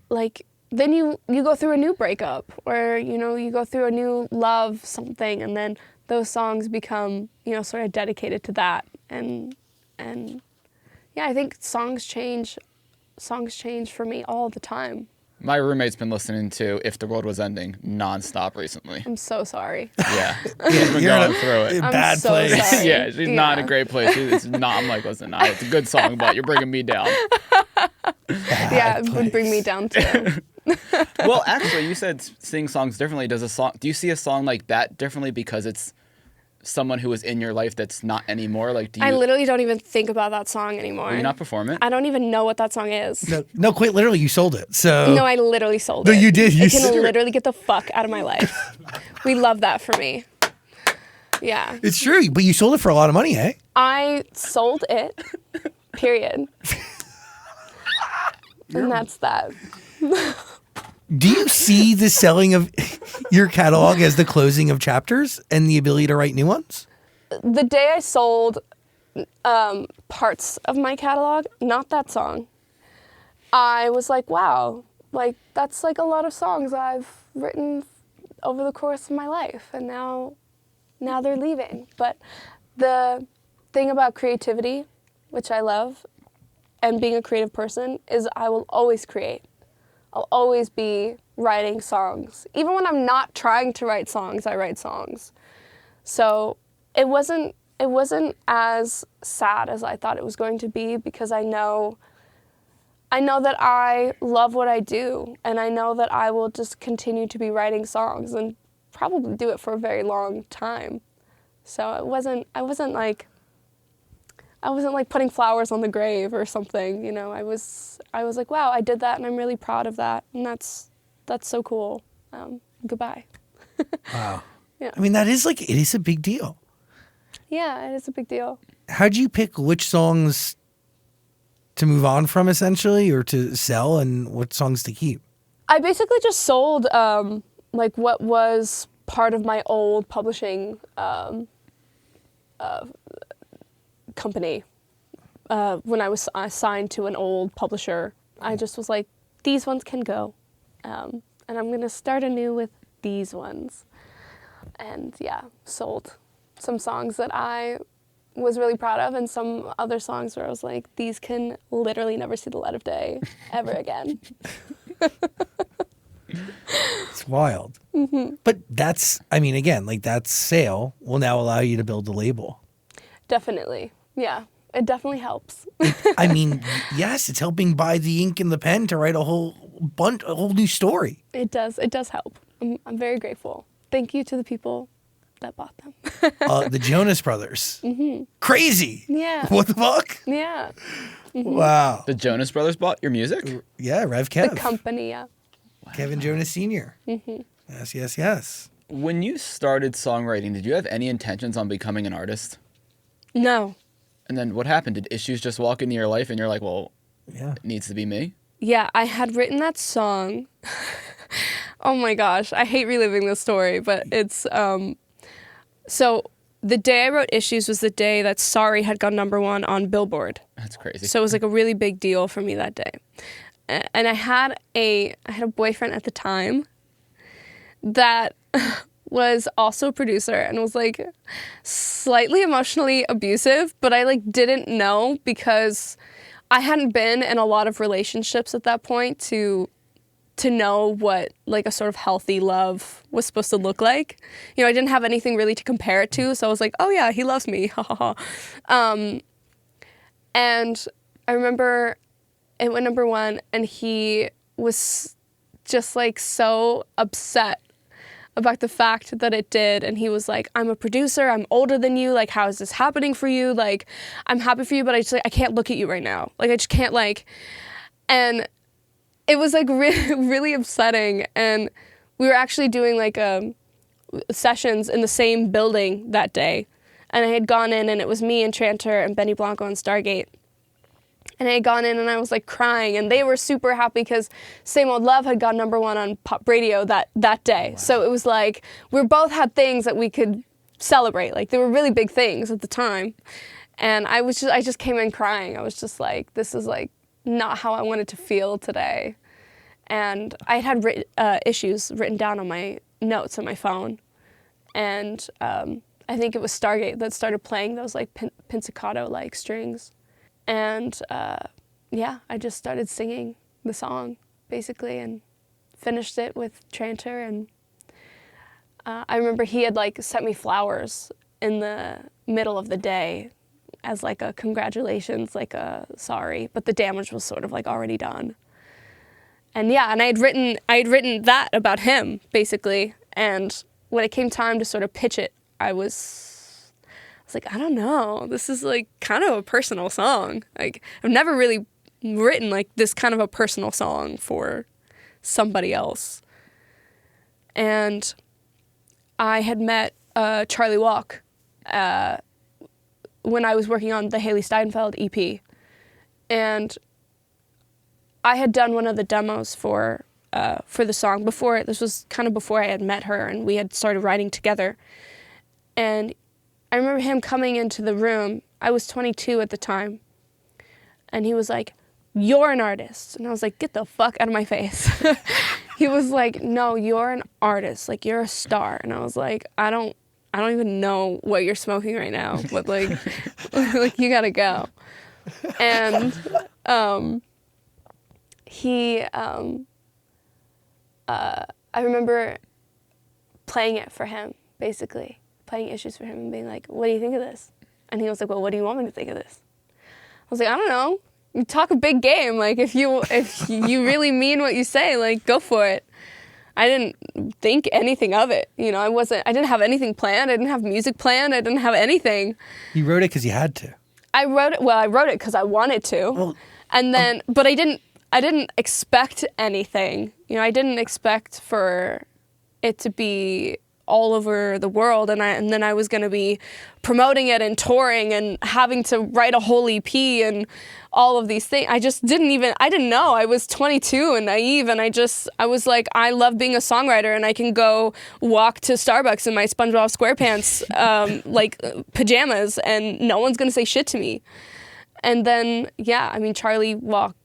like, then you go through a new breakup, or, you know, you go through a new love something, and then those songs become, you know, sort of dedicated to that. And yeah, I think songs change for me all the time. My roommate's been listening to If the World Was Ending nonstop recently. I'm so sorry. Yeah. She's been going through it. I'm Bad so place. sorry. Yeah, she's not in a great place. It's not. I'm like, listen, it's a good song, but you're bringing me down. Yeah, it would bring me down too. Well, actually, you said sing songs differently. Do you see a song like that differently because it's someone who was in your life that's not anymore? Like, I literally don't even think about that song anymore. Will you not perform it? I don't even know what that song is. No, quite literally, you sold it. So No, I literally sold No, it. you did. You It can said- literally get the fuck out of my life. We love that for me. Yeah. it's true, but you sold it for a lot of money, eh? I sold it, period. And that's that. Do you see the selling of your catalog as the closing of chapters and the ability to write new ones? The day I sold parts of my catalog, not that song, I was like, wow, like, that's like a lot of songs I've written over the course of my life, and now they're leaving. But the thing about creativity, which I love, and being a creative person, is I will always create. I'll always be writing songs. Even when I'm not trying to write songs, I write songs. So it wasn't as sad as I thought it was going to be, because I know that I love what I do, and I know that I will just continue to be writing songs and probably do it for a very long time. So I wasn't like putting flowers on the grave or something, you know. I was like, wow, I did that, and I'm really proud of that, and that's so cool. Goodbye. Wow. Yeah. I mean, it is a big deal. Yeah, it is a big deal. How'd you pick which songs to move on from, essentially, or to sell, and what songs to keep? I basically just sold like what was part of my old publishing company. When I was assigned to an old publisher, I just was like, these ones can go. And I'm going to start anew with these ones. And yeah, sold some songs that I was really proud of, and some other songs where I was like, these can literally never see the light of day ever again. It's wild. Mm-hmm. But that sale will now allow you to build a label. Definitely. Yeah, it definitely helps. I mean, yes, it's helping buy the ink and the pen to write a whole new story. It does help. I'm very grateful. Thank you to the people that bought them. The Jonas Brothers. Mm-hmm. Crazy. Yeah. What the fuck? Yeah. Mm-hmm. Wow. The Jonas Brothers bought your music? Yeah, Rev Kev. The company, yeah. Kevin Jonas Sr. Mm-hmm. Yes. When you started songwriting, did you have any intentions on becoming an artist? No. And then what happened? Did issues just walk into your life and you're like, well, Yeah. it needs to be me? Yeah, I had written that song Oh my gosh, I hate reliving this story, but it's so the day I wrote Issues was the day that Sorry had gone #1 on Billboard. That's crazy. So it was like a really big deal for me that day. And I had a boyfriend at the time that was also a producer and was like slightly emotionally abusive, but I like didn't know because I hadn't been in a lot of relationships at that point to know what like a sort of healthy love was supposed to look like. You know, I didn't have anything really to compare it to, so I was like, oh yeah, he loves me, ha ha ha. And I remember it went #1 and he was just like so upset about the fact that it did, and he was like, I'm a producer, I'm older than you, like how is this happening for you? Like I'm happy for you, but I can't look at you right now. Like I just can't like, and it was like really upsetting. And we were actually doing like sessions in the same building that day, and I had gone in and it was me and Tranter and Benny Blanco and Stargate. And I had gone in and I was like crying, and they were super happy because Same Old Love had gone #1 on pop radio that day. Wow. So it was like we both had things that we could celebrate. Like they were really big things at the time. And I just came in crying. I was just like, this is like not how I wanted to feel today. And I had issues written down on my notes on my phone. And I think it was Stargate that started playing those like pizzicato like strings. And yeah, I just started singing the song basically and finished it with Tranter. And I remember he had like sent me flowers in the middle of the day as like a congratulations, like a sorry, but the damage was sort of like already done. And yeah, and I had written that about him basically. And when it came time to sort of pitch it, I was like, I don't know, this is like kind of a personal song. Like I've never really written like this kind of a personal song for somebody else. And I had met Charlie Walk when I was working on the Haley Steinfeld EP. And I had done one of the demos for the song before. This was kind of before I had met her and we had started writing together. And I remember him coming into the room. I was 22 at the time. And he was like, you're an artist. And I was like, get the fuck out of my face. He was like, no, you're an artist. Like, you're a star. And I was like, I don't even know what you're smoking right now. But like, like you gotta go. And I remember playing it for him, basically. Playing Issues for him and being like, what do you think of this? And he was like, well, what do you want me to think of this? I was like, I don't know. You talk a big game. Like if you really mean what you say, like go for it. I didn't think anything of it. You know, I didn't have anything planned. I didn't have music planned. I didn't have anything. You wrote it because you had to. I wrote it because I wanted to. Well, and then, but I didn't expect anything. You know, I didn't expect for it to be all over the world, and then I was going to be promoting it and touring and having to write a whole EP and all of these things. I didn't know. I was 22 and naive, and I was like, I love being a songwriter, and I can go walk to Starbucks in my SpongeBob SquarePants like pajamas, and no one's going to say shit to me. And then, yeah, I mean, Charlie Walk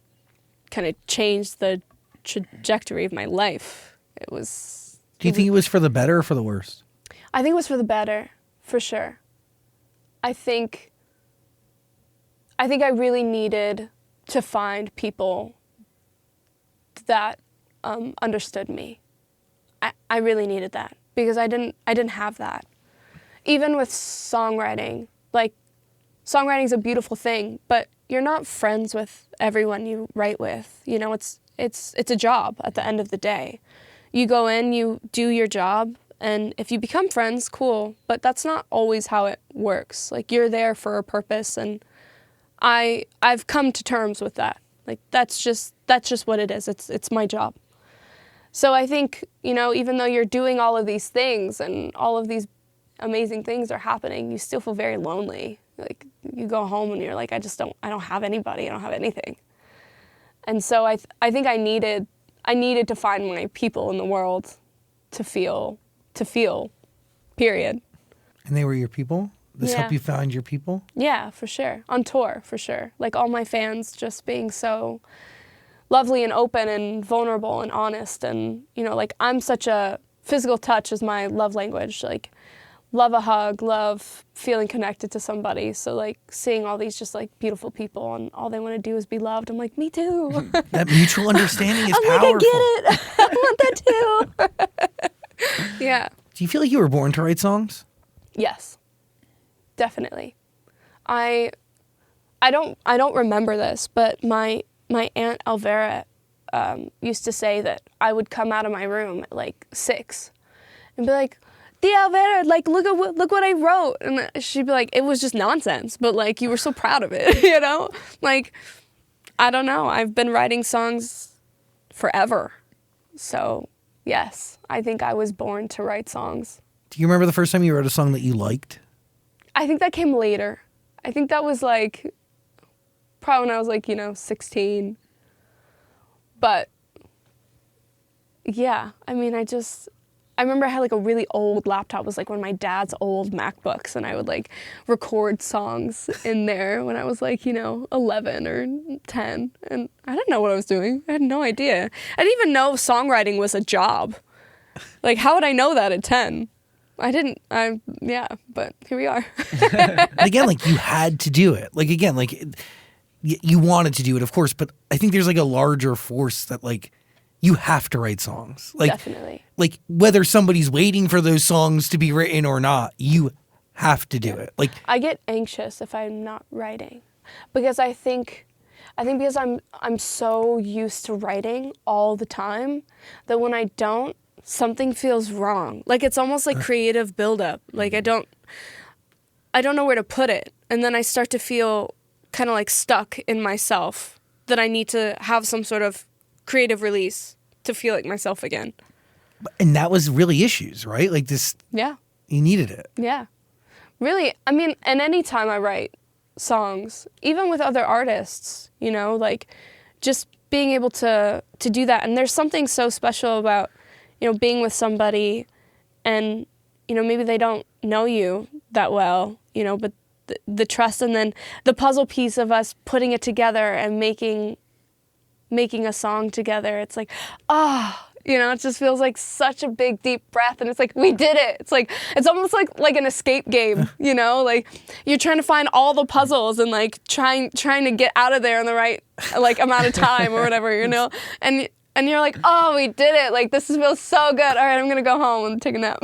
kind of changed the trajectory of my life. It was... Do you think it was for the better or for the worse? I think it was for the better, for sure. I think I really needed to find people that understood me. I really needed that because I didn't have that. Even with songwriting, like songwriting's a beautiful thing, but you're not friends with everyone you write with. You know, it's a job at the end of the day. You go in, you do your job, and if you become friends, cool. But that's not always how it works. Like, you're there for a purpose, and I've come to terms with that. Like, that's just what it is. It's my job. So I think, you know, even though you're doing all of these things and all of these amazing things are happening, you still feel very lonely. Like, you go home and you're like, I don't have anybody. I don't have anything. And so I think I needed I needed to find my people in the world to feel, period. And they were your people? This helped you find your people? Yeah, for sure. On tour, for sure. Like all my fans just being so lovely and open and vulnerable and honest. And, you know, like I'm such a physical touch is my love language. Like love a hug, love feeling connected to somebody. So like seeing all these just like beautiful people and all they want to do is be loved. I'm like, me too. That mutual understanding is I'm powerful. like, I get it. I want that too. Yeah. Do you feel like you were born to write songs? Yes. Definitely. I don't remember this, but my Aunt Elvira used to say that I would come out of my room at like 6 and be like, Tia Elvira, like look what I wrote. And she'd be like, it was just nonsense, but like you were so proud of it, you know? Like, I don't know. I've been writing songs forever. So yes, I think I was born to write songs. Do you remember the first time you wrote a song that you liked? I think that came later. I think that was like probably when I was like, 16. But yeah, I mean, I remember I had like a really old laptop. It was like one of my dad's old MacBooks, and I would like record songs in there when I was like, 11 or 10. And I didn't know what I was doing. I had no idea. I didn't even know songwriting was a job. Like, how would I know that at 10? But here we are. And again, like you had to do it. Like, again, like you wanted to do it, of course, but I think there's like a larger force that like you have to write songs. Like, Definitely. Like whether somebody's waiting for those songs to be written or not, you have to do it. Like I get anxious if I'm not writing because I think because I'm so used to writing all the time that when I don't, something feels wrong. Like it's almost like creative buildup. Like I don't know where to put it. And then I start to feel kind of like stuck in myself that I need to have some sort of creative release to feel like myself again. And that was really issues, right? Like this. Yeah. You needed it. Yeah. Really, I mean, and any time I write songs, even with other artists, like just being able to do that. And there's something so special about being with somebody and, maybe they don't know you that well, but the trust and then the puzzle piece of us putting it together and making a song together. It's like, it just feels like such a big, deep breath. And it's like, we did it. It's like, it's almost like an escape game, like you're trying to find all the puzzles and like trying to get out of there in the right like amount of time or whatever, and you're like, oh, we did it. Like, this feels so good. All right, I'm going to go home and take a nap.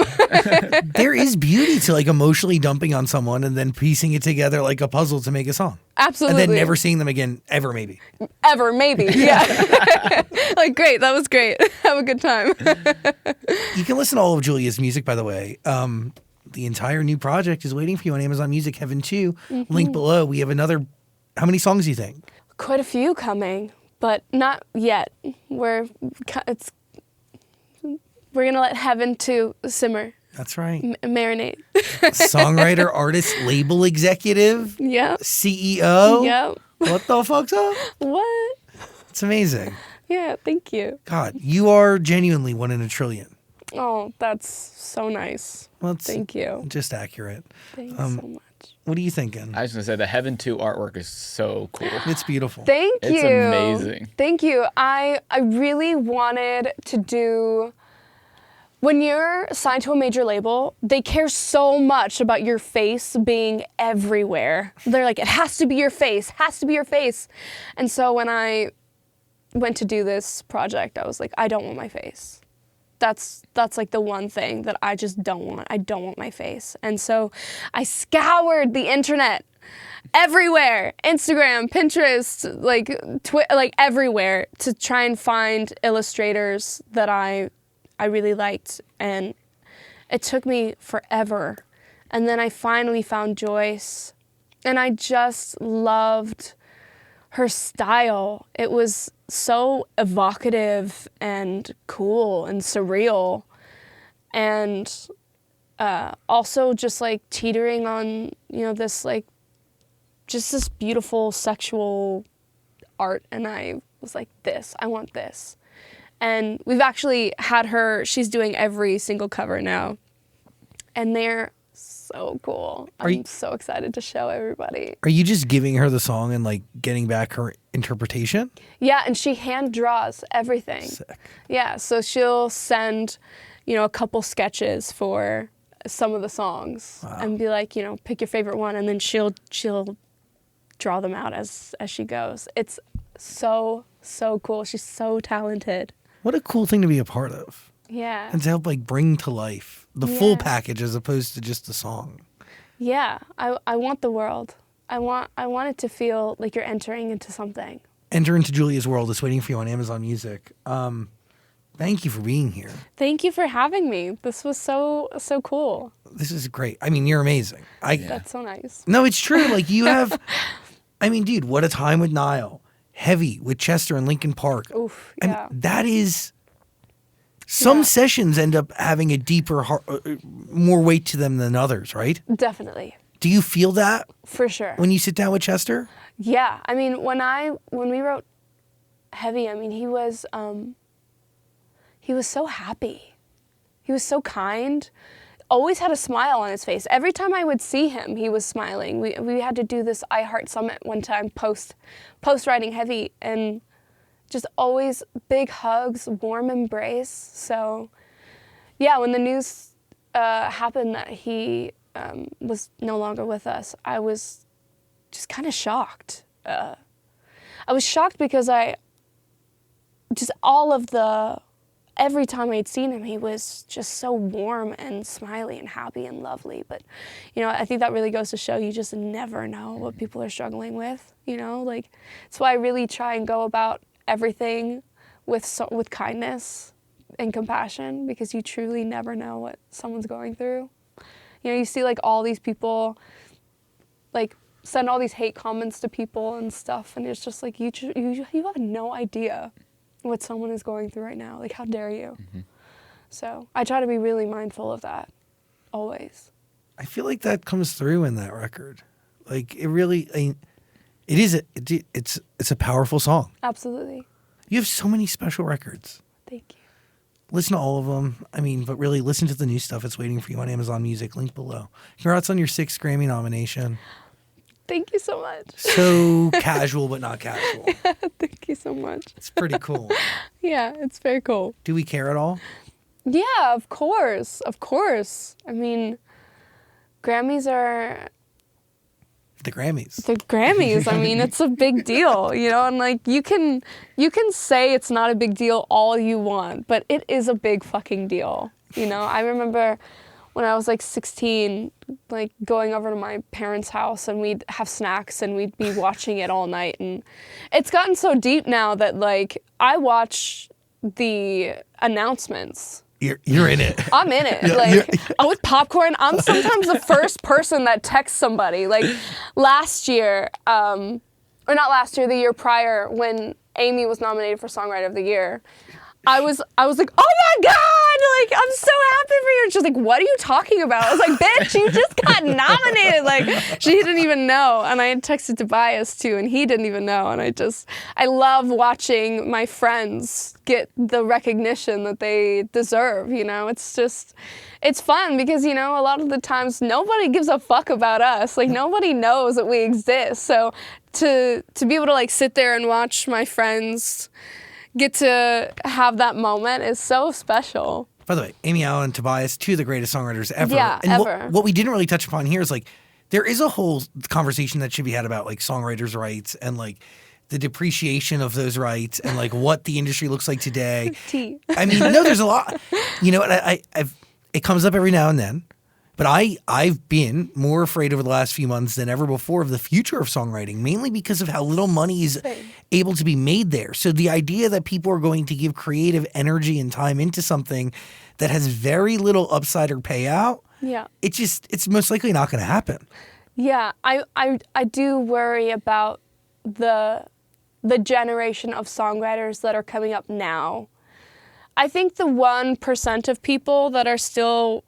There is beauty to, like, emotionally dumping on someone and then piecing it together like a puzzle to make a song. Absolutely. And then never seeing them again, ever, maybe. Ever, maybe, yeah. Like, great, that was great. Have a good time. You can listen to all of Julia's music, by the way. The entire new project is waiting for you on Amazon Music, Heaven 2. Mm-hmm. Link below. We have another, how many songs do you think? Quite a few coming. But not yet. We're gonna let Heaven 2 simmer. That's right. Marinate. Songwriter, artist, label executive. Yep. CEO. Yep. What the fuck's up? What? It's amazing. Yeah, thank you. God, you are genuinely 1 in a trillion. Oh, that's so nice. Well, it's thank you. just accurate. Thanks so much. What are you thinking? I was going to say the Heaven 2 artwork is so cool. It's beautiful. Thank you. It's amazing. Thank you. I really wanted to do... When you're signed to a major label, they care so much about your face being everywhere. They're like, it has to be your face, has to be your face. And so when I went to do this project, I was like, I don't want my face. That's like the one thing that I just don't want. I don't want my face. And so I scoured the internet everywhere, Instagram, Pinterest, like everywhere to try and find illustrators that I really liked. And it took me forever. And then I finally found Joyce, and I just loved her style. It was so evocative and cool and surreal, and also just like teetering on this like just this beautiful sexual art. And I was like, I want this. And we've actually had her, she's doing every single cover now. And they're so cool. I'm so excited to show everybody. Are you just giving her the song and like getting back her interpretation? Yeah, and she hand draws everything. Sick. Yeah, so she'll send, a couple sketches for some of the songs and be like, pick your favorite one, and then she'll draw them out as she goes. It's so cool. She's so talented. What a cool thing to be a part of. Yeah. And to help like bring to life the full package as opposed to just the song. Yeah, I want the world. I want it to feel like you're entering into something. Enter into Julia's World. It's waiting for you on Amazon Music. Thank you for being here. Thank you for having me. This was so cool. This is great. I mean, you're amazing. That's so nice. No, it's true. Like you have, I mean, dude, What a Time with Niall, Heavy with Chester and Linkin Park. Oof, And yeah. that is, some sessions end up having a deeper, more weight to them than others, right? Definitely. Do you feel that For sure. when you sit down with Chester? Yeah, I mean, when we wrote Heavy, I mean, he was so happy. He was so kind. Always had a smile on his face. Every time I would see him, he was smiling. We had to do this I Heart Summit one time post writing Heavy, and just always big hugs, warm embrace. So, yeah, when the news happened that he was no longer with us, I was just kind of shocked. I was shocked because every time I'd seen him, he was just so warm and smiley and happy and lovely. But, I think that really goes to show you just never know what people are struggling with, like, that's why I really try and go about everything with kindness and compassion, because you truly never know what someone's going through. You see like all these people like send all these hate comments to people and stuff, and it's just like you have no idea what someone is going through right now. Like, how dare you? Mm-hmm. So I try to be really mindful of that always. I feel like that comes through in that record. Like it really, it's a powerful song. Absolutely. You have so many special records. Thank you. Listen to all of them. I mean, but really listen to the new stuff. It's waiting for you on Amazon Music. Link below. Congrats on your 6th Grammy nomination. Thank you so much. So casual, but not casual. Thank you so much. It's pretty cool. Yeah, it's very cool. Do we care at all? Yeah, of course. Of course. I mean, Grammys are... The Grammys. The Grammys. I mean, it's a big deal, and like you can say it's not a big deal all you want, but it is a big fucking deal. I remember when I was like 16, like going over to my parents' house, and we'd have snacks and we'd be watching it all night, and it's gotten so deep now that like I watch the announcements. You're in it. I'm in it. With popcorn, I'm sometimes the first person that texts somebody. Like last year, or not last year, the year prior, when Amy was nominated for Songwriter of the Year, I was like, oh my God, like, I'm so happy for you. And she's like, what are you talking about? I was like, bitch, you just got nominated. Like, she didn't even know. And I had texted Tobias too, and he didn't even know. And I love watching my friends get the recognition that they deserve, it's fun because, a lot of the times nobody gives a fuck about us. Like, nobody knows that we exist. So to be able to like sit there and watch my friends get to have that moment is so special. By the way, Amy Allen and Tobias, 2 of the greatest songwriters ever. Yeah, and ever. What we didn't really touch upon here is like, there is a whole conversation that should be had about like songwriters' rights and like the depreciation of those rights and like what the industry looks like today. I mean, no, there's a lot. It comes up every now and then. But I've been more afraid over the last few months than ever before of the future of songwriting, mainly because of how little money is able to be made there. So the idea that people are going to give creative energy and time into something that has very little upside or payout, it's most likely not going to happen. Yeah, I do worry about the generation of songwriters that are coming up now. I think the 1% of people that are still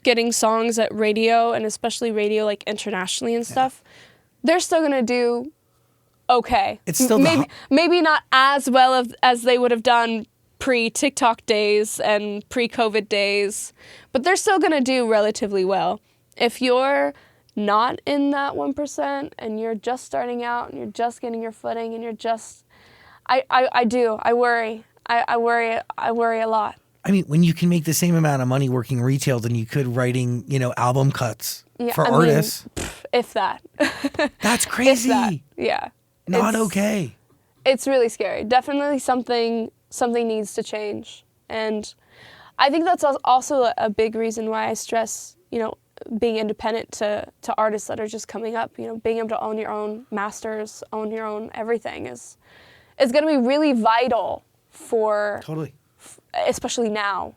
getting songs at radio, and especially radio like internationally and stuff, they're still gonna do okay. It's still maybe not as well as they would have done pre-TikTok days and pre-COVID days, but they're still going to do relatively well. If you're not in that 1% and you're just starting out and you're just getting your footing and you're just, I worry. I worry a lot. I mean, when you can make the same amount of money working retail than you could writing, album cuts for artists. If that. That's crazy. If that. Yeah. Not okay. It's really scary. Definitely something needs to change. And I think that's also a big reason why I stress, being independent to artists that are just coming up. Being able to own your own masters, own your own everything is going to be really vital for, Totally. Especially now,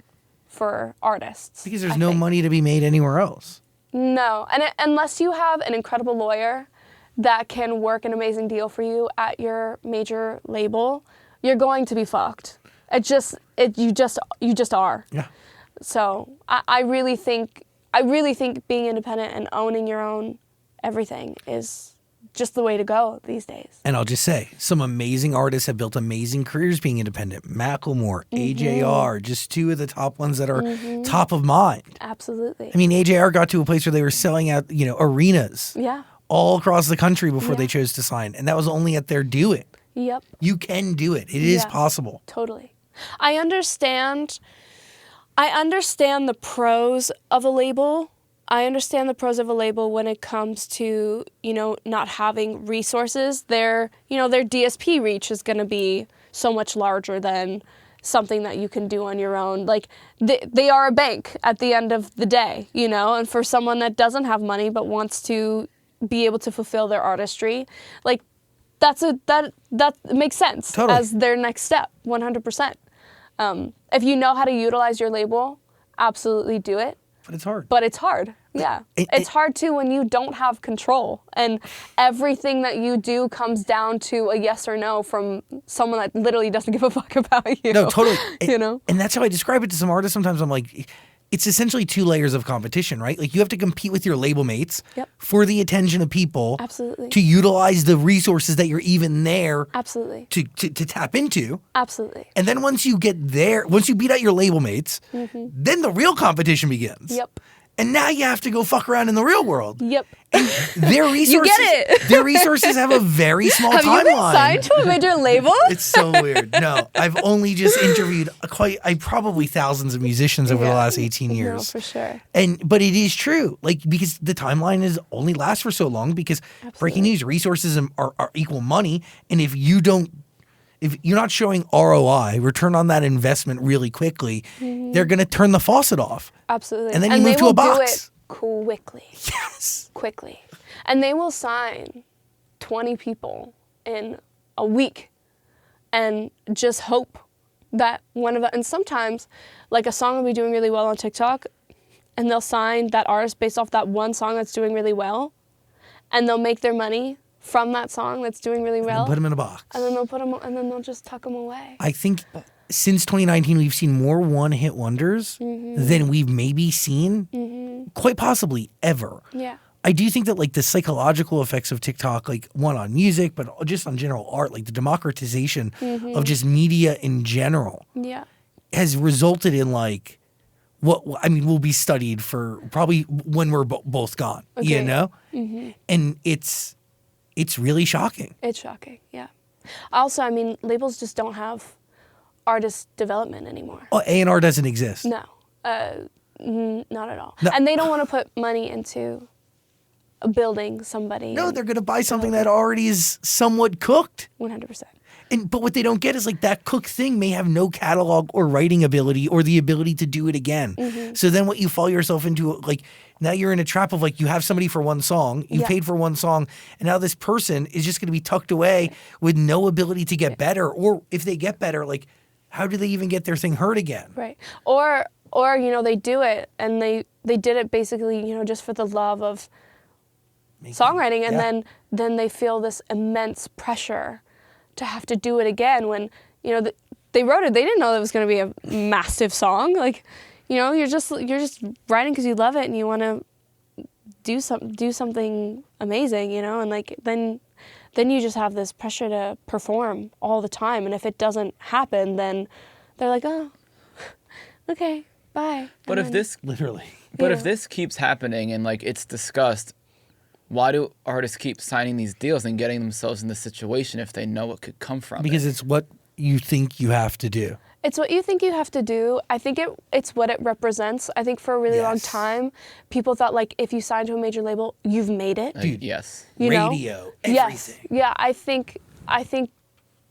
for artists. Because there's no money to be made anywhere else. No, and unless you have an incredible lawyer that can work an amazing deal for you at your major label, you're going to be fucked. You just are. Yeah. So I really think being independent and owning your own everything is just the way to go these days. And I'll just say, some amazing artists have built amazing careers being independent. Macklemore, AJR, just two of the top ones that are top of mind. Absolutely. I mean, AJR got to a place where they were selling out, arenas all across the country before they chose to sign. And that was only at their do it. Yep. You can do it. It is possible. Totally. I understand the pros of a label. I understand the pros of a label when it comes to, not having resources. Their DSP reach is going to be so much larger than something that you can do on your own. Like, they are a bank at the end of the day, and for someone that doesn't have money but wants to be able to fulfill their artistry, like, that makes sense as their next step, 100%. If you know how to utilize your label, absolutely do it. But it's hard. Yeah. It's hard too when you don't have control and everything that you do comes down to a yes or no from someone that literally doesn't give a fuck about you. No, totally. And that's how I describe it to some artists. Sometimes I'm like, it's essentially two layers of competition, right? Like, you have to compete with your label mates for the attention of people. Absolutely. To utilize the resources that you're even there. Absolutely. To tap into. Absolutely. And then once you get there, once you beat out your label mates, then the real competition begins. Yep. And now you have to go fuck around in the real world. Yep. And their resources, you get it. Their resources have a very small timeline. Have you been signed to a major label? It's so weird. No, I've only just interviewed probably thousands of musicians over the last 18 years. No, for sure. But it is true, like, because the timeline is only lasts for so long because breaking news resources are equal money, and if you're not showing ROI, return on that investment really quickly, they're going to turn the faucet off. Absolutely. And then you move to a box. And they will do it quickly. Yes. Quickly. And they will sign 20 people in a week and just hope that and sometimes, like, a song will be doing really well on TikTok and they'll sign that artist based off that one song that's doing really well, and they'll make their money from that song that's doing really well. And put them in a box. And then they'll just tuck them away. I think since 2019, we've seen more one-hit wonders than we've maybe seen, quite possibly ever. Yeah. I do think that, like, the psychological effects of TikTok, like, one on music, but just on general art, like the democratization of just media in general, has resulted in, like, will be studied for probably when we're both gone, And it's really shocking. It's shocking, yeah. Also, labels just don't have artist development anymore. Oh, A&R doesn't exist. No, not at all. No. And they don't want to put money into building somebody. No, they're going to buy something that already is somewhat cooked. 100%. But what they don't get is, like, that cooked thing may have no catalog or writing ability or the ability to do it again. So then what you fall yourself into, like, now you're in a trap of, like, you have somebody for one song, you paid for one song, and now this person is just going to be tucked away with no ability to get better. Or if they get better, like, how do they even get their thing heard again? Right. Or they do it and they did it basically, just for the love of songwriting, and then they feel this immense pressure to have to do it again when, they wrote it. They didn't know that it was going to be a massive song. Like, you're just writing because you love it and you want to do something amazing, and, like, then you just have this pressure to perform all the time. And if it doesn't happen, then they're like, oh, okay, bye. But And if then- this Literally. But Yeah. if this keeps happening and like it's discussed, why do artists keep signing these deals and getting themselves in this situation if they know what could come from Because it? it's what you think you have to do. It's what you think you have to do. I think it's what it represents. I think for a really long Yes. time, people thought like if you sign to a major label, you've made it. Dude. Yes. You know? Radio, Yes. everything. Yeah, I think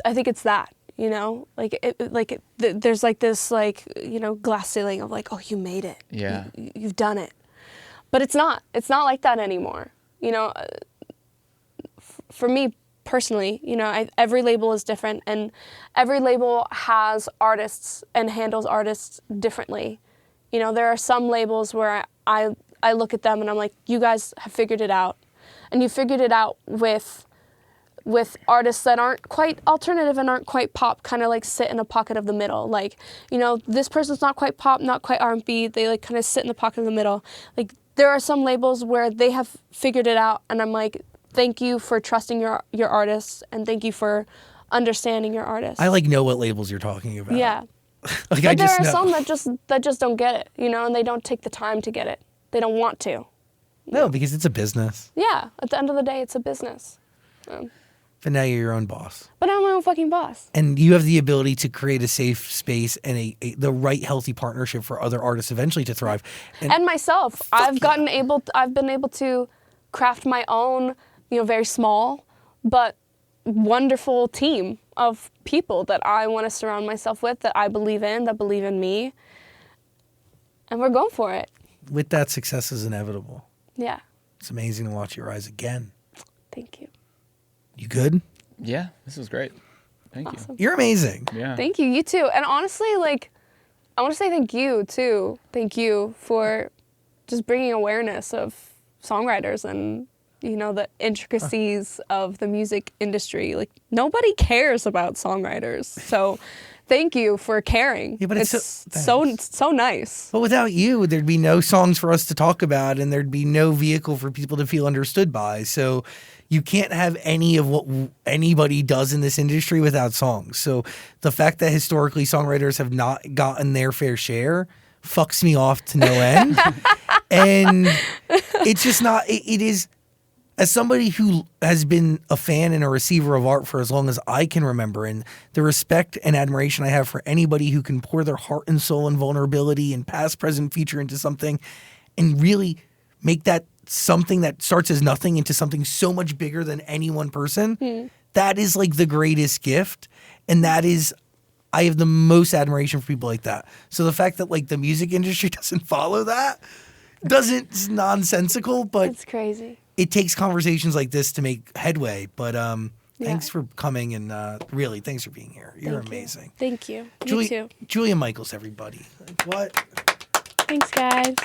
it's that. You know, there's like this glass ceiling of like, oh, you made it. Yeah. You've done it. But it's not. It's not like that anymore. You know, for me personally, you know, every label is different, and every label has artists and handles artists differently. You know, there are some labels where I look at them and I'm like, you guys have figured it out, and you figured it out with artists that aren't quite alternative and aren't quite pop, kind of like sit in a pocket of the middle. Like, you know, this person's not quite pop, not quite R&B. They like kind of sit in the pocket of the middle. Like, there are some labels where they have figured it out, and I'm like, thank you for trusting your artists, and thank you for understanding your artists. I like know what labels you're talking about. Yeah. Like But I there just are know. some that just don't get it, you know, and they don't take the time to get it. They don't want to. No, because it's a business. Yeah. At the end of the day, it's a business. But now you're your own boss. But I'm my own fucking boss. And you have the ability to create a safe space and the right healthy partnership for other artists eventually to thrive. And myself, I've been able to craft my own, you know, very small but wonderful team of people that I want to surround myself with, that I believe in, that believe in me. And we're going for it. With that, success is inevitable. Yeah. It's amazing to watch you rise again. Thank you. You good? Yeah, this was great. Thank Awesome. You're amazing. you. Yeah. Thank you. You too. And honestly, like, I want to say thank you too. Thank you for just bringing awareness of songwriters and, you know, the intricacies of the music industry. Like, nobody cares about songwriters. So thank you for caring. Yeah, but it's so nice. But without you, there'd be no songs for us to talk about, and there'd be no vehicle for people to feel understood by. So you can't have any of what anybody does in this industry without songs. So the fact that historically songwriters have not gotten their fair share fucks me off to no end. And it's just not, it is, as somebody who has been a fan and a receiver of art for as long as I can remember, and the respect and admiration I have for anybody who can pour their heart and soul and vulnerability and past, present, future into something and really make that something that starts as nothing into something so much bigger than any one person, that is like the greatest gift. And that is, I have the most admiration for people like that. So the fact that like the music industry doesn't follow that it's nonsensical, but It's crazy. it takes conversations like this to make headway. But thanks for coming, and really, thanks for being here. You're Thank you. amazing. Thank you. You too. Julia Michaels, everybody. Like, what? Thanks, guys.